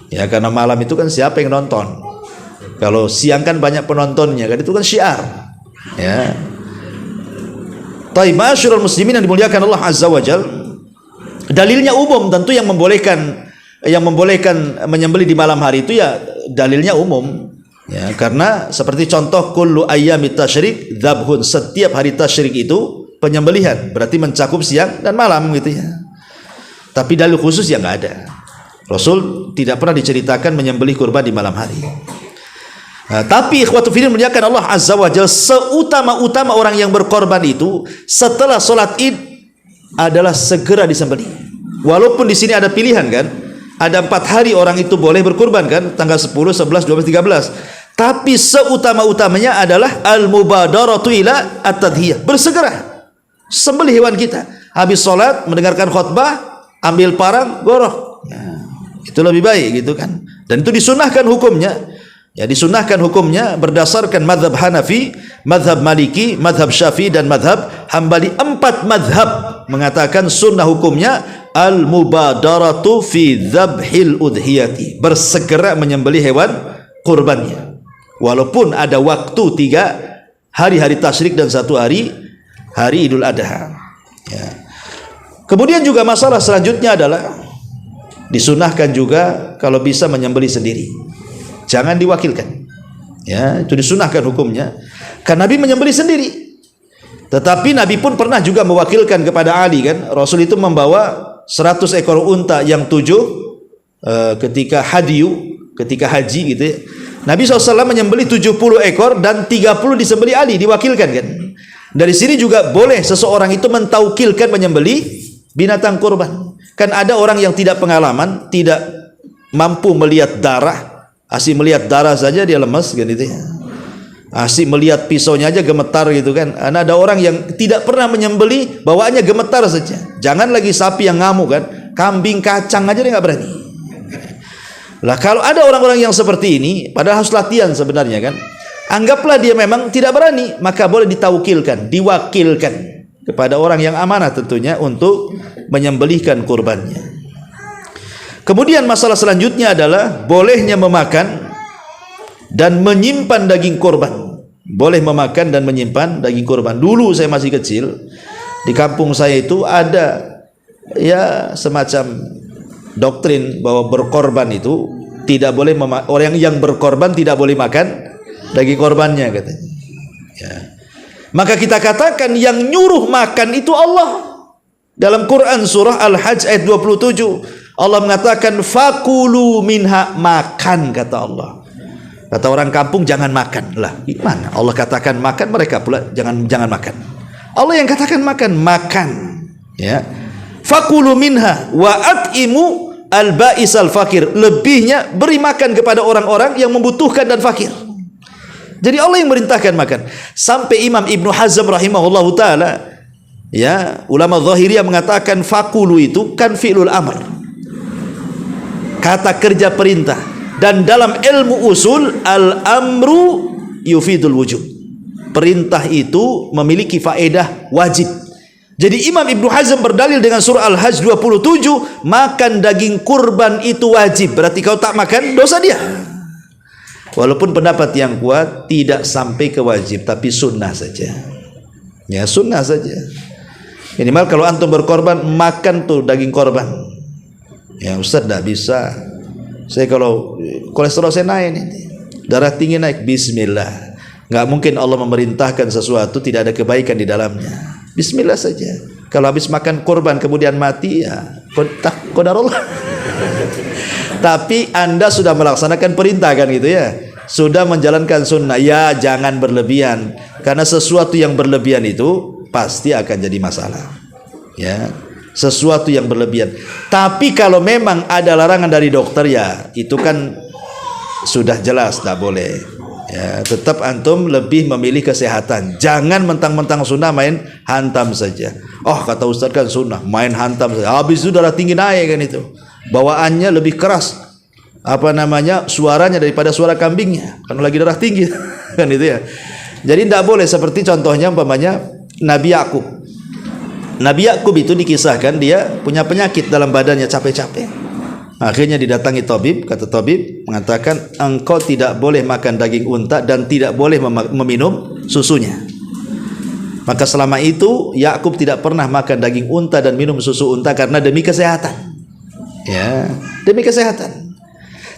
Ya, karena malam itu kan siapa yang nonton? Kalau siang kan banyak penontonnya, kan itu kan syiar. Ya. Taib, ma'asyiral muslimin yang dimuliakan Allah Azza wa Jal. Dalilnya umum, tentu yang membolehkan menyembelih di malam hari itu ya dalilnya umum. Ya, karena seperti contoh kullu ayyamit tasyrik dzabhun, setiap hari tasyrik itu penyembelihan, berarti mencakup siang dan malam gitu ya. Tapi dalil khusus ya nggak ada. Rasul tidak pernah diceritakan menyembelih kurban di malam hari. Nah, tapi ikhwatu fillah muliakan Allah Azza wa Jalla, seutama-utama orang yang berkorban itu setelah sholat id adalah segera disembelih. Walaupun di sini ada pilihan kan, ada 4 hari orang itu boleh berkorban kan, tanggal 10, 11, 12, 13. Tapi seutama-utamanya adalah al-mubadaratu ila at-tadhiyah, bersegera sembelih hewan kita. Habis sholat mendengarkan khutbah, ambil parang, goroh. Ya, itu lebih baik gitu kan. Dan itu disunahkan hukumnya. Ya, disunahkan hukumnya berdasarkan madhab Hanafi, madhab Maliki, madhab Syafi'i dan madhab Hambali. 4 madhab mengatakan sunnah hukumnya al-mubadaratu fi dzabhil udhiyati, bersegera menyembelih hewan kurbannya. Walaupun ada waktu 3 hari tasyrik dan 1 hari Idul Adha. Ya. Kemudian juga masalah selanjutnya adalah disunahkan juga kalau bisa menyembelih sendiri. Jangan diwakilkan. Ya, itu disunahkan hukumnya. Karena Nabi menyembelih sendiri. Tetapi Nabi pun pernah juga mewakilkan kepada Ali kan. Rasul itu membawa 100 ekor unta yang 7 ketika haji gitu ya. Nabi SAW menyembelih 70 ekor dan 30 disembelih Ali, diwakilkan kan. Dari sini juga boleh seseorang itu mentaukilkan menyembelih binatang kurban. Kan ada orang yang tidak pengalaman, tidak mampu melihat darah. Asik melihat darah saja dia lemas kan itu ya. Asik melihat pisaunya aja gemetar gitu kan. Ada orang yang tidak pernah menyembelih, bawaannya gemetar saja. Jangan lagi sapi yang ngamuk kan, kambing kacang aja dia nggak berani. Lah kalau ada orang-orang yang seperti ini, padahal harus latihan sebenarnya kan. Anggaplah dia memang tidak berani, maka boleh ditaukilkan, diwakilkan kepada orang yang amanah tentunya untuk menyembelihkan kurbannya. Kemudian masalah selanjutnya adalah bolehnya memakan dan menyimpan daging kurban. Boleh memakan dan menyimpan daging kurban. Dulu saya masih kecil, di kampung saya itu ada ya semacam doktrin bahwa berkorban itu tidak boleh, orang yang berkorban tidak boleh makan daging korbannya katanya. Ya. Maka kita katakan yang nyuruh makan itu Allah. Dalam Quran surah Al-Hajj ayat 27 Allah mengatakan fakulu minha, makan kata Allah. Kata orang kampung jangan makan. Lah, gimana? Allah katakan makan, mereka pula jangan makan. Allah yang katakan makan. Ya. Fakulu minha wa at'imu al-ba'is al-fakir. Lebihnya beri makan kepada orang-orang yang membutuhkan dan fakir. Jadi Allah yang merintahkan makan. Sampai Imam Ibnu Hazm rahimahullahu taala, ya, ulama Zahiriyah mengatakan fakulu itu kan fi'lul amr, kata kerja perintah, dan dalam ilmu usul al-amru yufidul wujub, perintah itu memiliki faedah wajib. Jadi Imam Ibnu Hazm berdalil dengan surah Al-Hajj 27, makan daging kurban itu wajib, berarti kau tak makan dosa dia. Walaupun pendapat yang kuat tidak sampai ke wajib, tapi sunnah saja. Ya, sunnah saja. Minimal kalau antum berkorban, makan tuh daging korban. Ya Ustaz, tidak bisa. Saya kalau kolesterol saya naik nih, darah tinggi naik, bismillah. Nggak mungkin Allah memerintahkan sesuatu tidak ada kebaikan di dalamnya. Bismillah saja. Kalau habis makan korban kemudian mati, ya qadarullah. Tapi Anda sudah melaksanakan perintah kan gitu ya, sudah menjalankan sunnah. Ya jangan berlebihan, karena sesuatu yang berlebihan itu pasti akan jadi masalah. Ya, sesuatu yang berlebihan. Tapi kalau memang ada larangan dari dokter, ya itu kan sudah jelas tidak boleh. Ya, tetap antum lebih memilih kesehatan. Jangan mentang-mentang sunnah main hantam saja. Oh kata Ustaz kan sunnah, main hantam saja. Habis itu darah tinggi naik kan itu. Bawaannya lebih keras, suaranya daripada suara kambingnya, karena lagi darah tinggi kan itu ya. Jadi tidak boleh. Seperti contohnya umpamanya Nabi Yakub. Nabi Yakub itu dikisahkan dia punya penyakit dalam badannya, capek-capek. Akhirnya didatangi tabib, kata tabib mengatakan engkau tidak boleh makan daging unta dan tidak boleh meminum susunya. Maka selama itu Yakub tidak pernah makan daging unta dan minum susu unta karena demi kesehatan. Ya, demi kesehatan.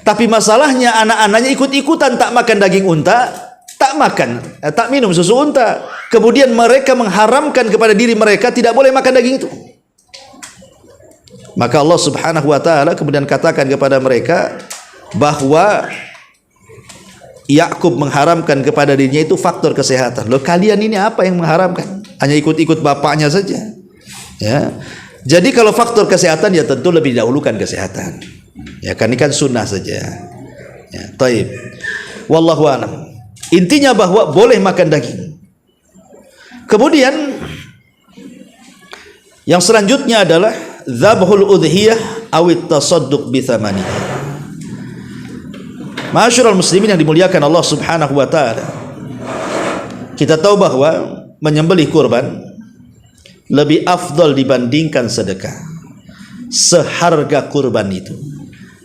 Tapi masalahnya anak-anaknya ikut-ikutan tak makan daging unta, tak minum susu unta. Kemudian mereka mengharamkan kepada diri mereka tidak boleh makan daging itu. Maka Allah Subhanahu wa taala kemudian katakan kepada mereka bahwa Yakub mengharamkan kepada dirinya itu faktor kesehatan. Loh, kalian ini apa yang mengharamkan? Hanya ikut-ikut bapaknya saja. Ya. Jadi kalau faktor kesehatan ya tentu lebih dahulukan kesehatan. Ya kan, ini kan sunnah saja. Ya, taib. Wallahu a'lam. Intinya bahwa boleh makan daging. Kemudian yang selanjutnya adalah dzabhul udhiyah awit tasadduq bi thamaniha. Ma'asyiral muslimin yang dimuliakan Allah Subhanahu wa taala. Kita tahu bahwa menyembelih kurban lebih afdal dibandingkan sedekah. Seharga kurban itu.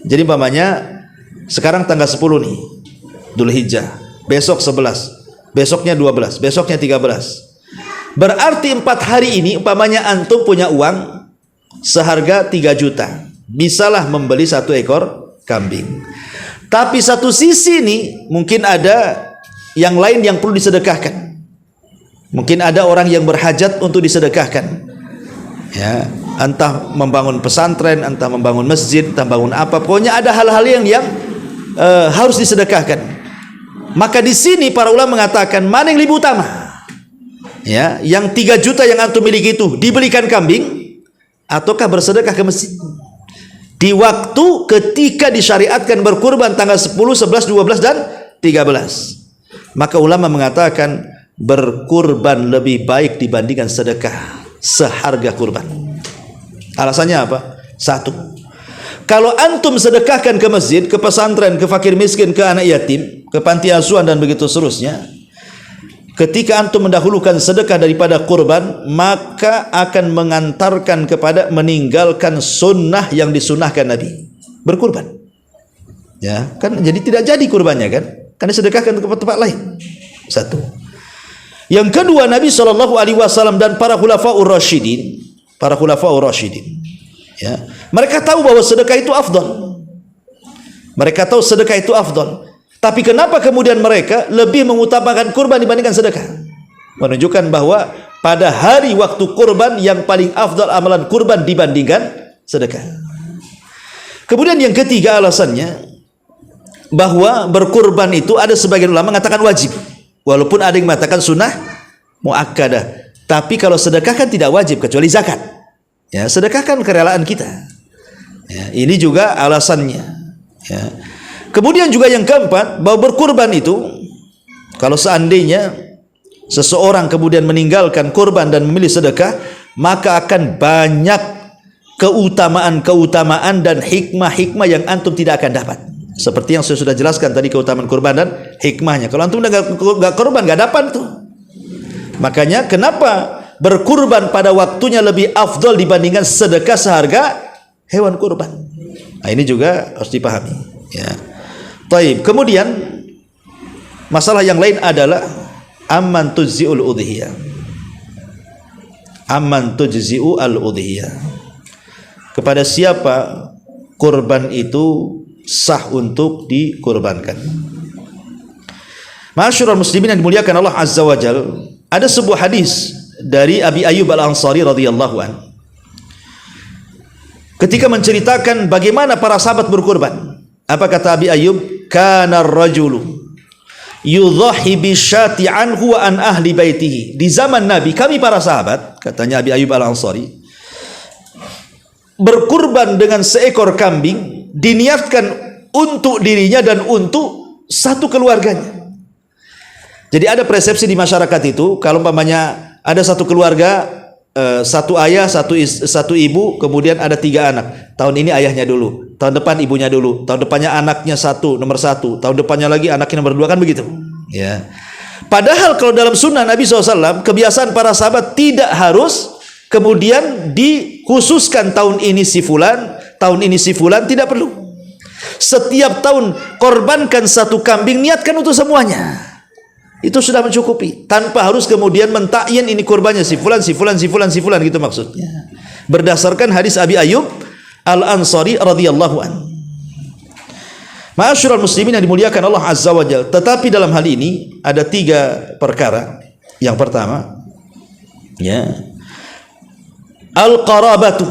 Jadi umpamanya sekarang tanggal 10 nih, Dzulhijjah, besok 11, besoknya 12, besoknya 13. Berarti 4 hari ini umpamanya antum punya uang seharga 3 juta, bisalah membeli 1 ekor kambing. Tapi satu sisi nih mungkin ada yang lain yang perlu disedekahkan. Mungkin ada orang yang berhajat untuk disedekahkan. Ya, entah membangun pesantren, entah membangun masjid, entah membangun apa. Pokoknya ada hal-hal yang harus disedekahkan. Maka di sini para ulama mengatakan mana yang lebih utama? Ya, yang 3 juta yang antum miliki itu dibelikan kambing ataukah bersedekah ke masjid? Di waktu ketika disyariatkan berkurban tanggal 10, 11, 12 dan 13. Maka ulama mengatakan berkurban lebih baik dibandingkan sedekah seharga kurban. Alasannya apa? 1. Kalau antum sedekahkan ke masjid, ke pesantren, ke fakir miskin, ke anak yatim, ke panti asuhan dan begitu seterusnya, ketika antum mendahulukan sedekah daripada kurban, maka akan mengantarkan kepada meninggalkan sunnah yang disunnahkan Nabi, berkurban. Ya, kan jadi tidak jadi kurbannya kan? Karena sedekahkan ke tempat lain. 1. Yang kedua, Nabi SAW dan para khulafaur rasyidin, ya, mereka tahu bahwa sedekah itu afdal. Mereka tahu sedekah itu afdal. Tapi kenapa kemudian mereka lebih mengutamakan kurban dibandingkan sedekah? Menunjukkan bahwa pada hari waktu kurban yang paling afdal amalan kurban dibandingkan sedekah. Kemudian yang ketiga alasannya, bahwa berkurban itu ada sebagian ulama mengatakan wajib. Walaupun ada yang mengatakan sunnah muakkadah. Tapi kalau sedekah kan tidak wajib kecuali zakat. Ya, sedekah kan kerelaan kita. Ya, ini juga alasannya. Ya. Kemudian juga yang keempat, bahwa berkurban itu kalau seandainya seseorang kemudian meninggalkan kurban dan memilih sedekah, maka akan banyak keutamaan-keutamaan dan hikmah-hikmah yang antum tidak akan dapat. Seperti yang saya sudah jelaskan tadi, keutamaan kurban dan hikmahnya. Kalau antum enggak kurban, enggak dapat tuh. Makanya kenapa berkurban pada waktunya lebih afdal dibandingkan sedekah seharga hewan kurban. Nah, ini juga harus dipahami. Ya. Taib. Kemudian masalah yang lain adalah amman tujzi'ul udhiyah. Amman tujzi'u al-udhiyah. Kepada siapa kurban itu sah untuk dikurbankan. Ma'asyiral muslimin yang dimuliakan Allah Azza wa Jalla, ada sebuah hadis dari Abi Ayyub Al-Ansari radhiyallahu an. Ketika menceritakan bagaimana para sahabat berkurban, apa kata Abi Ayyub? Kana ar-rajulu yudhahi bisyati anhu wa an ahli baitihi. Di zaman Nabi, kami para sahabat, katanya Abi Ayyub Al-Ansari, berkurban dengan seekor kambing, diniatkan untuk dirinya dan untuk satu keluarganya. Jadi ada persepsi di masyarakat itu, kalau umpamanya ada satu keluarga, satu ayah, satu ibu, kemudian ada 3 anak. Tahun ini ayahnya dulu, tahun depan ibunya dulu, tahun depannya anaknya nomor 1, tahun depannya lagi anaknya nomor 2, kan begitu. Ya. Padahal kalau dalam sunnah Nabi SAW, kebiasaan para sahabat tidak harus kemudian dikhususkan tahun ini si fulan, tidak perlu. Setiap tahun korbankan satu kambing, niatkan untuk semuanya. Itu sudah mencukupi, tanpa harus kemudian mentakyin ini kurbannya si fulan gitu maksudnya. Berdasarkan hadis Abi Ayyub Al-Ansari radhiyallahu an. Ma'asyiral muslimin yang dimuliakan Allah Azza wa Jalla, tetapi dalam hal ini ada 3 perkara. Yang pertama, ya, al-qarabatu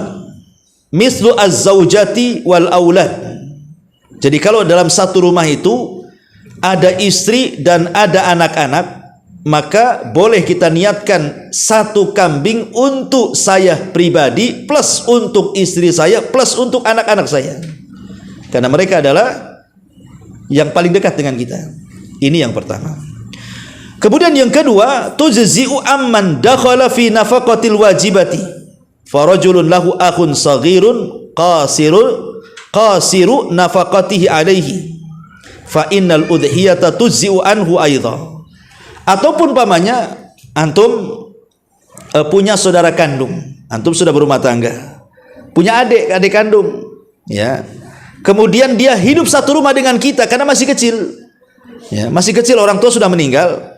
mislu az-zaujati wal aulad. Jadi kalau dalam satu rumah itu ada istri dan ada anak-anak, maka boleh kita niatkan satu kambing untuk saya pribadi, plus untuk istri saya, plus untuk anak-anak saya, karena mereka adalah yang paling dekat dengan kita. Ini yang pertama. Kemudian yang kedua, tujzi'u amman dakhala fi nafaqatil wajibati farajulun lahu akhun saghirun qasiru nafaqatihi alaihi fa innal udhiyata tujzi'u anhu aidha. Ataupun pamannya antum punya saudara kandung, antum sudah berumah tangga, punya adik kandung, ya. Kemudian dia hidup satu rumah dengan kita karena masih kecil, ya, masih kecil, orang tua sudah meninggal.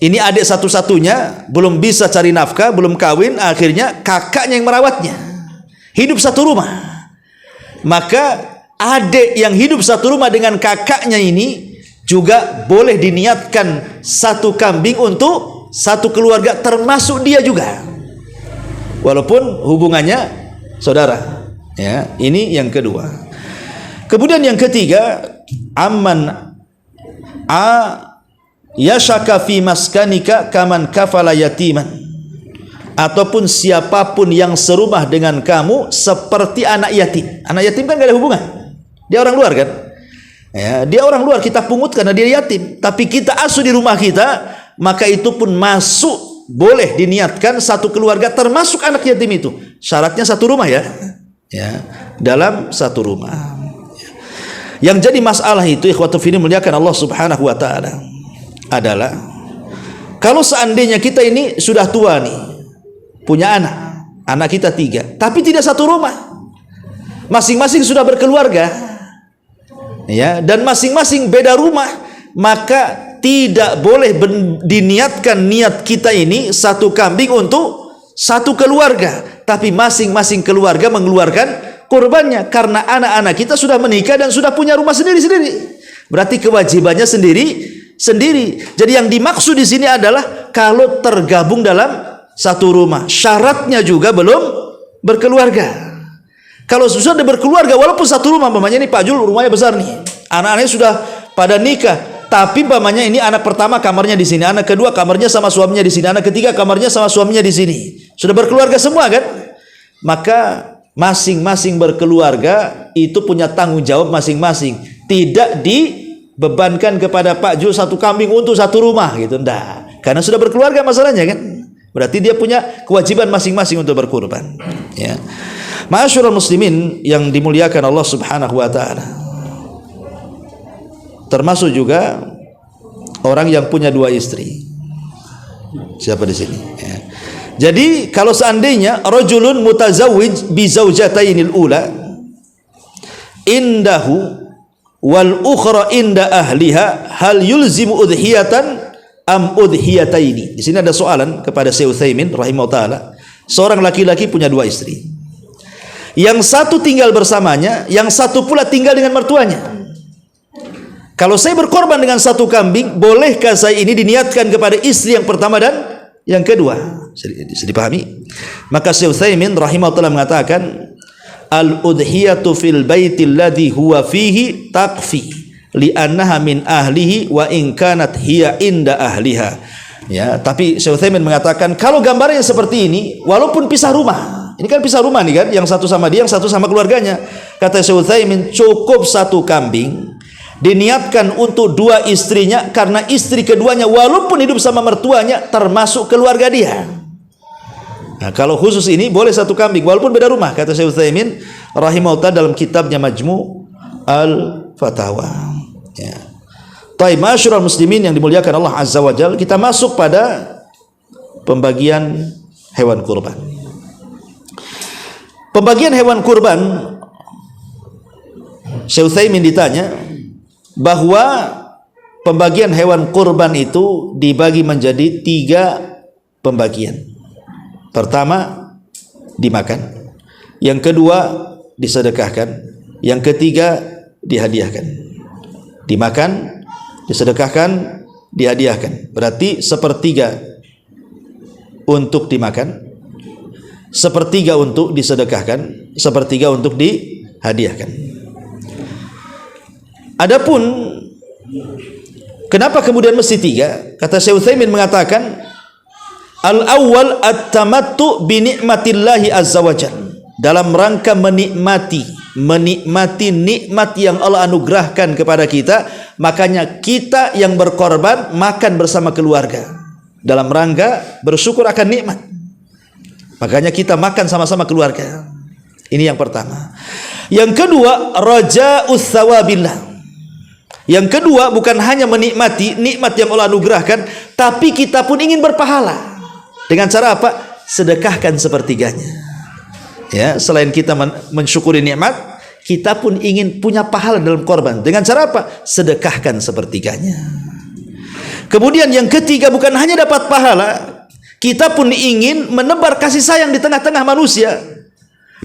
Ini adik satu-satunya, belum bisa cari nafkah, belum kawin, akhirnya kakaknya yang merawatnya. Hidup satu rumah. Maka adik yang hidup satu rumah dengan kakaknya ini juga boleh diniatkan satu kambing untuk satu keluarga, termasuk dia juga, walaupun hubungannya saudara. Ya, ini yang kedua. Kemudian yang ketiga, amman yashaka fi maskanika kaman kafala yatiman, ataupun siapapun yang serumah dengan kamu seperti anak yatim. Anak yatim kan gak ada hubungan, dia orang luar kan, ya, dia orang luar, kita pungut karena dia yatim, tapi kita asuh di rumah kita, maka itu pun masuk, boleh diniatkan satu keluarga termasuk anak yatim itu. Syaratnya satu rumah, ya, ya, dalam satu rumah. Yang jadi masalah itu, ikhwatu fillah muliakan Allah subhanahu wa ta'ala, adalah kalau seandainya kita ini sudah tua nih, punya anak kita 3, tapi tidak satu rumah, masing-masing sudah berkeluarga, ya, dan masing-masing beda rumah, maka tidak boleh diniatkan niat kita ini satu kambing untuk satu keluarga, tapi masing-masing keluarga mengeluarkan kurbannya, karena anak-anak kita sudah menikah dan sudah punya rumah sendiri-sendiri. Berarti kewajibannya sendiri. Jadi yang dimaksud di sini adalah kalau tergabung dalam satu rumah, syaratnya juga belum berkeluarga. Kalau sudah berkeluarga, walaupun satu rumah, mamanya ini Pak Jul rumahnya besar nih, anak-anaknya sudah pada nikah, tapi mamanya ini anak pertama kamarnya di sini, anak kedua kamarnya sama suaminya di sini, anak ketiga kamarnya sama suaminya di sini, sudah berkeluarga semua kan? Maka masing-masing berkeluarga itu punya tanggung jawab masing-masing, tidak dibebankan kepada Pak Jul satu kambing untuk satu rumah gitu, enggak, karena sudah berkeluarga masalahnya kan. Berarti dia punya kewajiban masing-masing untuk berkurban, ya. Ma'asyiral muslimin yang dimuliakan Allah subhanahu wa ta'ala, termasuk juga orang yang punya 2 istri. Siapa di sini, ya. Jadi kalau seandainya rajulun mutazawwij bi zaujatainil ula indahu wal ukhra inda ahliha hal yulzimu udhiyatan am udhiyataini. Di sini ada soalan kepada Syekh Utsaimin rahimahullah. Seorang laki-laki punya 2 istri. Yang satu tinggal bersamanya, yang satu pula tinggal dengan mertuanya. Kalau saya berkorban dengan satu kambing, bolehkah saya ini diniatkan kepada istri yang pertama dan yang kedua? Bisa dipahami? Maka Syekh Utsaimin rahimahullah mengatakan, al-udhiyatu fil baiti alladhi huwa fihi taqfi li'annaha min ahlihi wa in kanat hiya inda ahliha. Ya, tapi Syekh Utsaimin mengatakan kalau gambarnya seperti ini, walaupun pisah rumah, ini kan pisah rumah nih kan, yang satu sama dia, yang satu sama keluarganya. Kata Syekh Utsaimin, cukup satu kambing diniatkan untuk 2 istrinya, karena istri keduanya walaupun hidup sama mertuanya termasuk keluarga dia. Nah, kalau khusus ini boleh satu kambing walaupun beda rumah, kata Syekh Utsaimin rahimahullah dalam kitabnya Majmu' al-Fatawa. Ya. Taib, ma'asyiral muslimin yang dimuliakan Allah azza wajalla, kita masuk pada pembagian hewan kurban. Pembagian hewan kurban, Syekh Utsaimin ditanya bahwa pembagian hewan kurban itu dibagi menjadi 3 pembagian. Pertama, dimakan. Yang kedua, disedekahkan. Yang ketiga, dihadiahkan. Dimakan, disedekahkan, dihadiahkan. Berarti 1/3 untuk dimakan, 1/3 untuk disedekahkan, 1/3 untuk dihadiahkan. Adapun Kenapa kemudian mesti 3? Kata Syekh Utsaimin mengatakan, al-awwal at-tamattu bi ni'matillahi azza wajalla, dalam rangka menikmati nikmat yang Allah anugerahkan kepada kita, makanya kita yang berkorban makan bersama keluarga dalam rangka bersyukur akan nikmat. Makanya kita makan sama-sama keluarga. Ini yang pertama. Yang kedua, raja'us tsawabillah. Yang kedua, bukan hanya menikmati nikmat yang Allah anugerahkan, tapi kita pun ingin berpahala. Dengan cara apa? Sedekahkan sepertiganya. Ya, selain kita mensyukuri nikmat, kita pun ingin punya pahala dalam korban. Dengan cara apa? Sedekahkan sepertiganya. Kemudian yang ketiga, bukan hanya dapat pahala, kita pun ingin menebar kasih sayang di tengah-tengah manusia.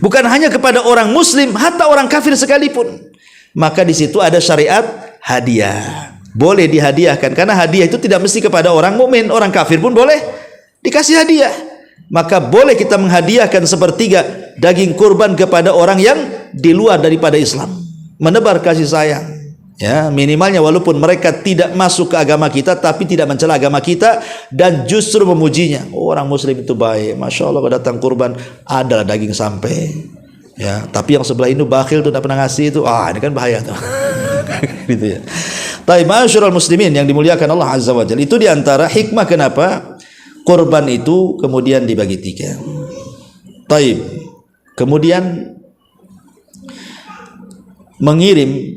Bukan hanya kepada orang muslim, hatta orang kafir sekalipun. Maka di situ ada syariat hadiah. Boleh dihadiahkan, karena hadiah itu tidak mesti kepada orang mukmin, orang kafir pun boleh dikasih hadiah. Maka boleh kita menghadiahkan sepertiga daging kurban kepada orang yang di luar daripada Islam, menebar kasih sayang. Ya, minimalnya walaupun mereka tidak masuk ke agama kita, tapi tidak mencela agama kita dan justru memujinya. Oh, orang muslim itu baik, masya Allah, kalau datang kurban adalah daging sampai. Ya, tapi yang sebelah itu bakhil tuh, tidak pernah ngasih itu. Ini kan bahaya tuh. Gitu ya. Taib, ma'asyiral muslimin yang dimuliakan Allah azza wajalla, itu diantara hikmah kenapa kurban itu kemudian dibagi 3. Taib. Kemudian mengirim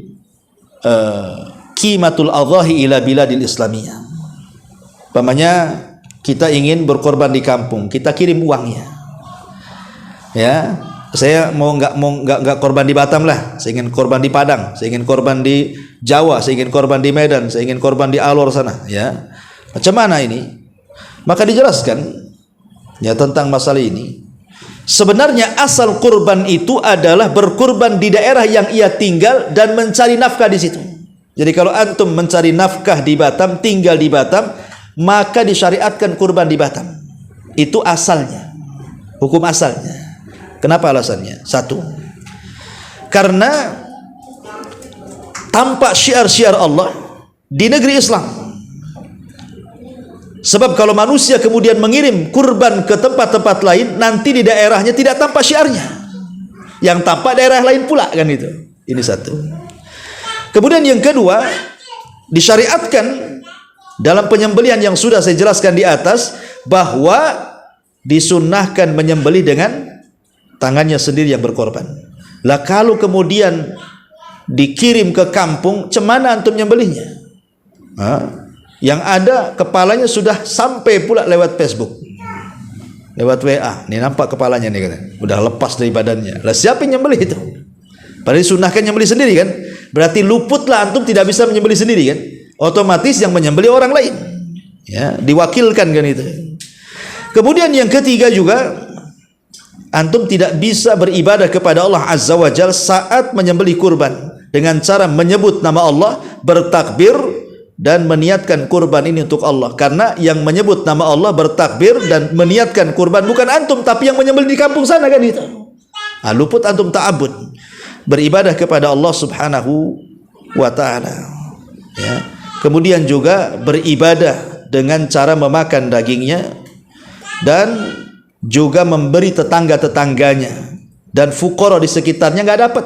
qimatul adhahi ila biladil islamiyah. Umpamanya kita ingin berkorban di kampung, kita kirim uangnya. Ya, saya mau nggak korban di Batam lah, saya ingin korban di Padang, saya ingin korban di Jawa, saya ingin korban di Medan, saya ingin korban di Alor sana. Ya, macam mana ini? Maka dijelaskan ya tentang masalah ini. Sebenarnya asal kurban itu adalah berkurban di daerah yang ia tinggal dan mencari nafkah di situ. Jadi kalau antum mencari nafkah di Batam, tinggal di Batam, maka disyariatkan kurban di Batam. Itu asalnya, hukum asalnya. Kenapa alasannya? 1, karena tampak syiar-syiar Allah di negeri Islam. Sebab kalau manusia kemudian mengirim kurban ke tempat-tempat lain, nanti di daerahnya tidak tampak syiarnya, yang tampak daerah lain pula, kan itu. Ini 1. Kemudian yang kedua, disyariatkan dalam penyembelihan yang sudah saya jelaskan di atas, bahwa disunnahkan menyembelih dengan tangannya sendiri yang berkorban. Lah kalau kemudian dikirim ke kampung, cemana antum nyembelihnya? Yang ada kepalanya sudah sampai pula lewat Facebook, lewat WA. Nih nampak kepalanya nih, kan? Udah lepas dari badannya. Lah siapa yang nyembelih itu? Padahal disunahkan nyembelih sendiri, kan? Berarti luputlah antum tidak bisa menyembelih sendiri, kan? Otomatis yang menyembelih orang lain. Ya, diwakilkan, kan itu. Kemudian yang ketiga juga, antum tidak bisa beribadah kepada Allah azza wajalla saat menyembelih kurban dengan cara menyebut nama Allah, bertakbir dan meniatkan kurban ini untuk Allah. Karena yang menyebut nama Allah, bertakbir dan meniatkan kurban bukan antum, tapi yang menyembelih di kampung sana, kan itu. Luput antum ta'abud, beribadah kepada Allah subhanahu wa ta'ala. Ya. Kemudian juga beribadah dengan cara memakan dagingnya dan juga memberi tetangga-tetangganya, dan fuqara di sekitarnya nggak dapat.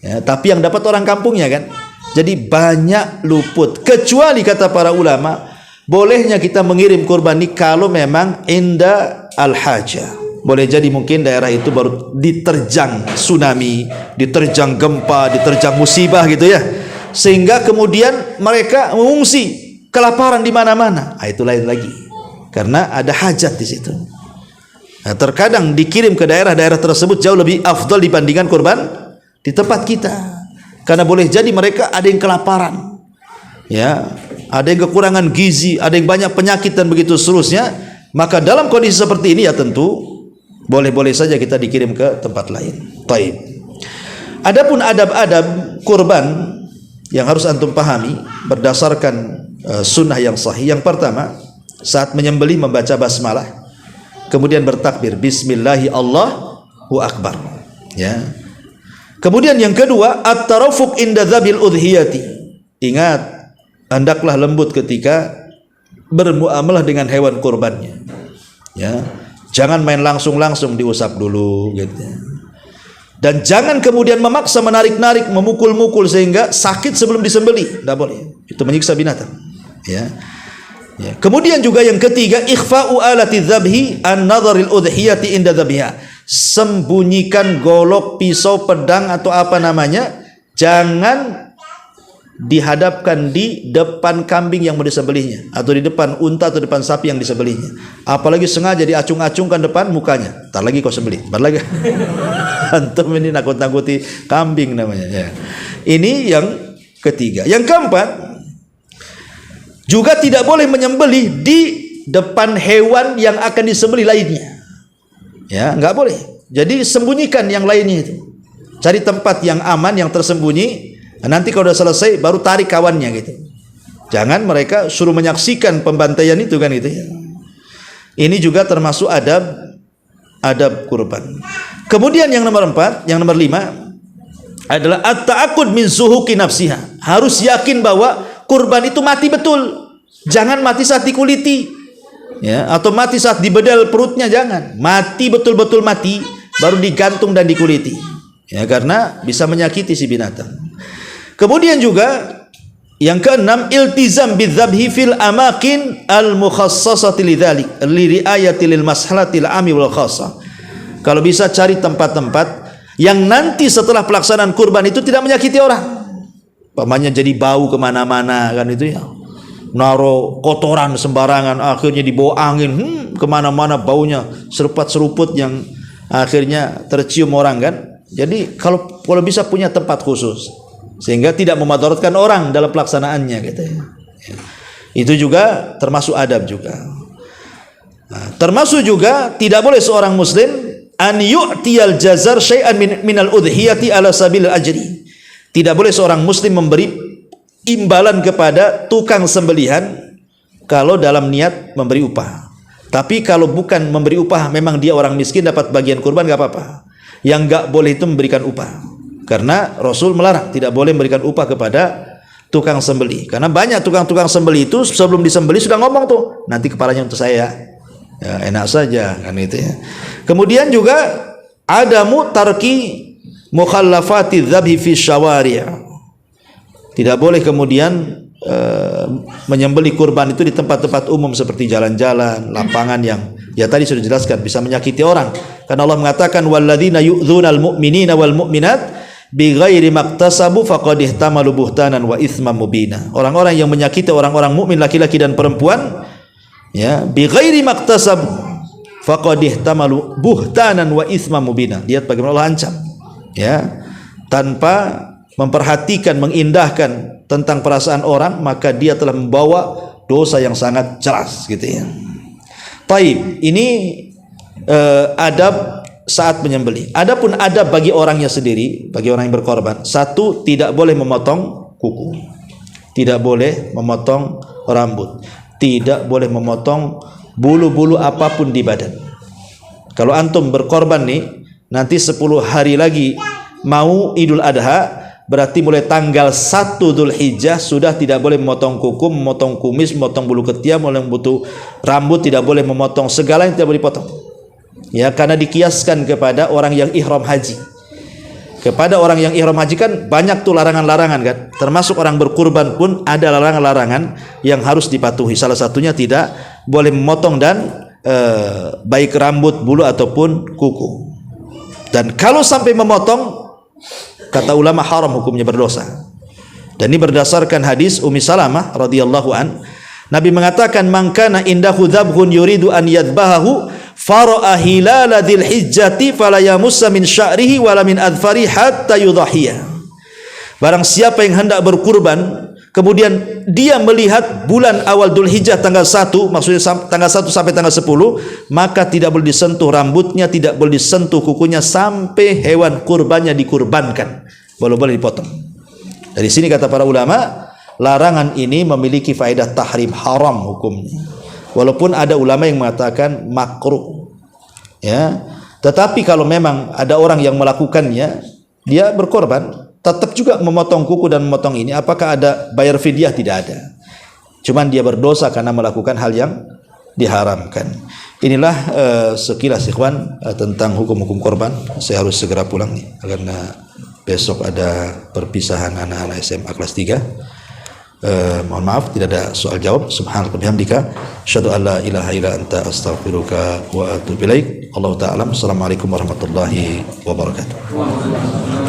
Ya, tapi yang dapat orang kampungnya, kan. Jadi banyak luput. Kecuali kata para ulama, bolehnya kita mengirim kurban ini kalau memang inda al-hajah. Boleh jadi mungkin daerah itu baru diterjang tsunami, diterjang gempa, diterjang musibah gitu ya, sehingga kemudian mereka mengungsi, kelaparan di mana-mana. Itu lain lagi, karena ada hajat di situ. Nah, terkadang dikirim ke daerah-daerah tersebut jauh lebih afdal dibandingkan kurban di tempat kita. Karena boleh jadi mereka ada yang kelaparan, ya, ada yang kekurangan gizi, ada yang banyak penyakit dan begitu seterusnya. Maka dalam kondisi seperti ini ya tentu boleh-boleh saja kita dikirim ke tempat lain. Taib. Adapun adab-adab kurban yang harus antum pahami berdasarkan sunnah yang sahih. Yang pertama, saat menyembelih membaca basmalah, kemudian bertakbir, Bismillahi Allahu Akbar. Ya. Kemudian yang kedua, at-tarafuq inda dzabil udhiyati. Ingat, hendaklah lembut ketika bermuamalah dengan hewan kurbannya. Ya, jangan main langsung diusap dulu gitu. Dan jangan kemudian memaksa menarik-narik, memukul-mukul sehingga sakit sebelum disembelih. Tidak boleh. Itu menyiksa binatang. Ya. Ya. Kemudian juga yang ketiga, ikhfa'u alati dzabhi an-nadharil udhiyati inda dzabhiha. Sembunyikan golok, pisau, pedang atau apa namanya, jangan dihadapkan di depan kambing yang mau disembelihnya, atau di depan unta atau depan sapi yang disembelihnya. Apalagi sengaja diacung-acungkan depan mukanya. Entar lagi kau sembelih, entar lagi. Antum ini nakut-nakuti kambing namanya. Ya. Ini yang ketiga. Yang keempat, juga tidak boleh menyembelih di depan hewan yang akan disembelih lainnya. Ya, enggak boleh. Jadi sembunyikan yang lainnya itu. Cari tempat yang aman, yang tersembunyi. Nanti kalau sudah selesai baru tarik kawannya gitu. Jangan mereka suruh menyaksikan pembantaian itu kan itu ya. Ini juga termasuk adab kurban. Kemudian yang nomor 4, yang nomor 5 adalah at-ta'aqqud min zuhuqi nafsiha. Harus yakin bahwa kurban itu mati betul. Jangan mati saat dikuliti. Ya, atau mati saat dibedal perutnya, jangan. Mati betul-betul mati baru digantung dan dikuliti. Ya, karena bisa menyakiti si binatang. Kemudian juga yang keenam, iltizam bidzabhi fil amakin al-mukhassasati lidzalik li riayati lil maslahatil ami wal khassa. Kalau bisa cari tempat-tempat yang nanti setelah pelaksanaan kurban itu tidak menyakiti orang. Pamannya jadi bau kemana-mana kan itu ya. Naro kotoran sembarangan, akhirnya dibawa angin kemana-mana baunya seruput-seruput yang akhirnya tercium orang kan. Jadi kalau bisa punya tempat khusus sehingga tidak memadaratkan orang dalam pelaksanaannya gitu ya. Itu juga termasuk adab juga. Nah, termasuk juga tidak boleh seorang muslim an yu'tiyal jazar syai'an minal udhiyati ala sabil ajri. Tidak boleh seorang muslim memberi imbalan kepada tukang sembelihan kalau dalam niat memberi upah. Tapi kalau bukan memberi upah, memang dia orang miskin dapat bagian kurban, enggak apa-apa. Yang enggak boleh itu memberikan upah. Karena Rasul melarang, tidak boleh memberikan upah kepada tukang sembelih. Karena banyak tukang-tukang sembelih itu sebelum disembelih sudah ngomong tuh, nanti kepalanya untuk saya. Ya, enak saja kan itu ya. Kemudian juga adamu tarki mukhallafati dzabhi fi syawari'. Tidak boleh kemudian menyembelih kurban itu di tempat-tempat umum seperti jalan-jalan, lapangan yang ya tadi sudah dijelaskan bisa menyakiti orang. Karena Allah mengatakan walladzina yu'dzunal mu'minina wal mu'minat bighairi maktasabu faqad ihtamalu buhtanan wa itsman mubina. Orang-orang yang menyakiti orang-orang mukmin laki-laki dan perempuan ya bighairi maktasabu faqad ihtamalu buhtanan wa itsman mubina. Lihat bagaimana Allah ancam ya, tanpa memperhatikan, mengindahkan tentang perasaan orang, maka dia telah membawa dosa yang sangat jelas gitu ya. Taib, ini adab saat menyembelih. Adapun adab bagi orangnya sendiri, bagi orang yang berkorban, satu, tidak boleh memotong kuku, tidak boleh memotong rambut, tidak boleh memotong bulu-bulu apapun di badan. Kalau antum berkorban nih, nanti 10 hari lagi mau Idul Adha, berarti mulai tanggal 1 Dzulhijjah sudah tidak boleh memotong kuku, memotong kumis, memotong bulu ketiak, memotong bulu rambut, tidak boleh memotong segala yang tidak boleh dipotong. Ya, karena dikiaskan kepada orang yang ihram haji. Kepada orang yang ihram haji kan banyak tuh larangan-larangan kan. Termasuk orang berkurban pun ada larangan-larangan yang harus dipatuhi. Salah satunya tidak boleh memotong dan baik rambut, bulu ataupun kuku. Dan kalau sampai memotong, kata ulama haram hukumnya, berdosa. Dan ini berdasarkan hadis Ummi Salamah radhiyallahu an. Nabi mengatakan man kana indahu dzabhun yuridu an yadbahahu fara'a hilala dzilhijjati fala yamussa min sya'rihi wala min adfari hatta yudhhiya. Barang siapa yang hendak berkurban kemudian dia melihat bulan awal Dzulhijjah tanggal 1, maksudnya tanggal 1 sampai tanggal 10, maka tidak boleh disentuh rambutnya, tidak boleh disentuh kukunya sampai hewan kurbannya dikurbankan, baru boleh dipotong. Dari sini kata para ulama, larangan ini memiliki faedah tahrim, haram hukumnya. Walaupun ada ulama yang mengatakan makruh. Ya, tetapi kalau memang ada orang yang melakukannya, dia berkorban, tetap juga memotong kuku dan memotong ini, apakah ada bayar fidyah? Tidak ada. Cuman dia berdosa karena melakukan hal yang diharamkan. Inilah sekilas ikhwan tentang hukum-hukum korban. Saya harus segera pulang nih karena besok ada perpisahan anak-anak SMA kelas 3. Mohon maaf tidak ada soal jawab. Subhanallah bihamdika asyhadu an la ilaha illa anta astaghfiruka wa atubu ilaik. Allahu ta'ala. Assalamualaikum warahmatullahi wabarakatuh.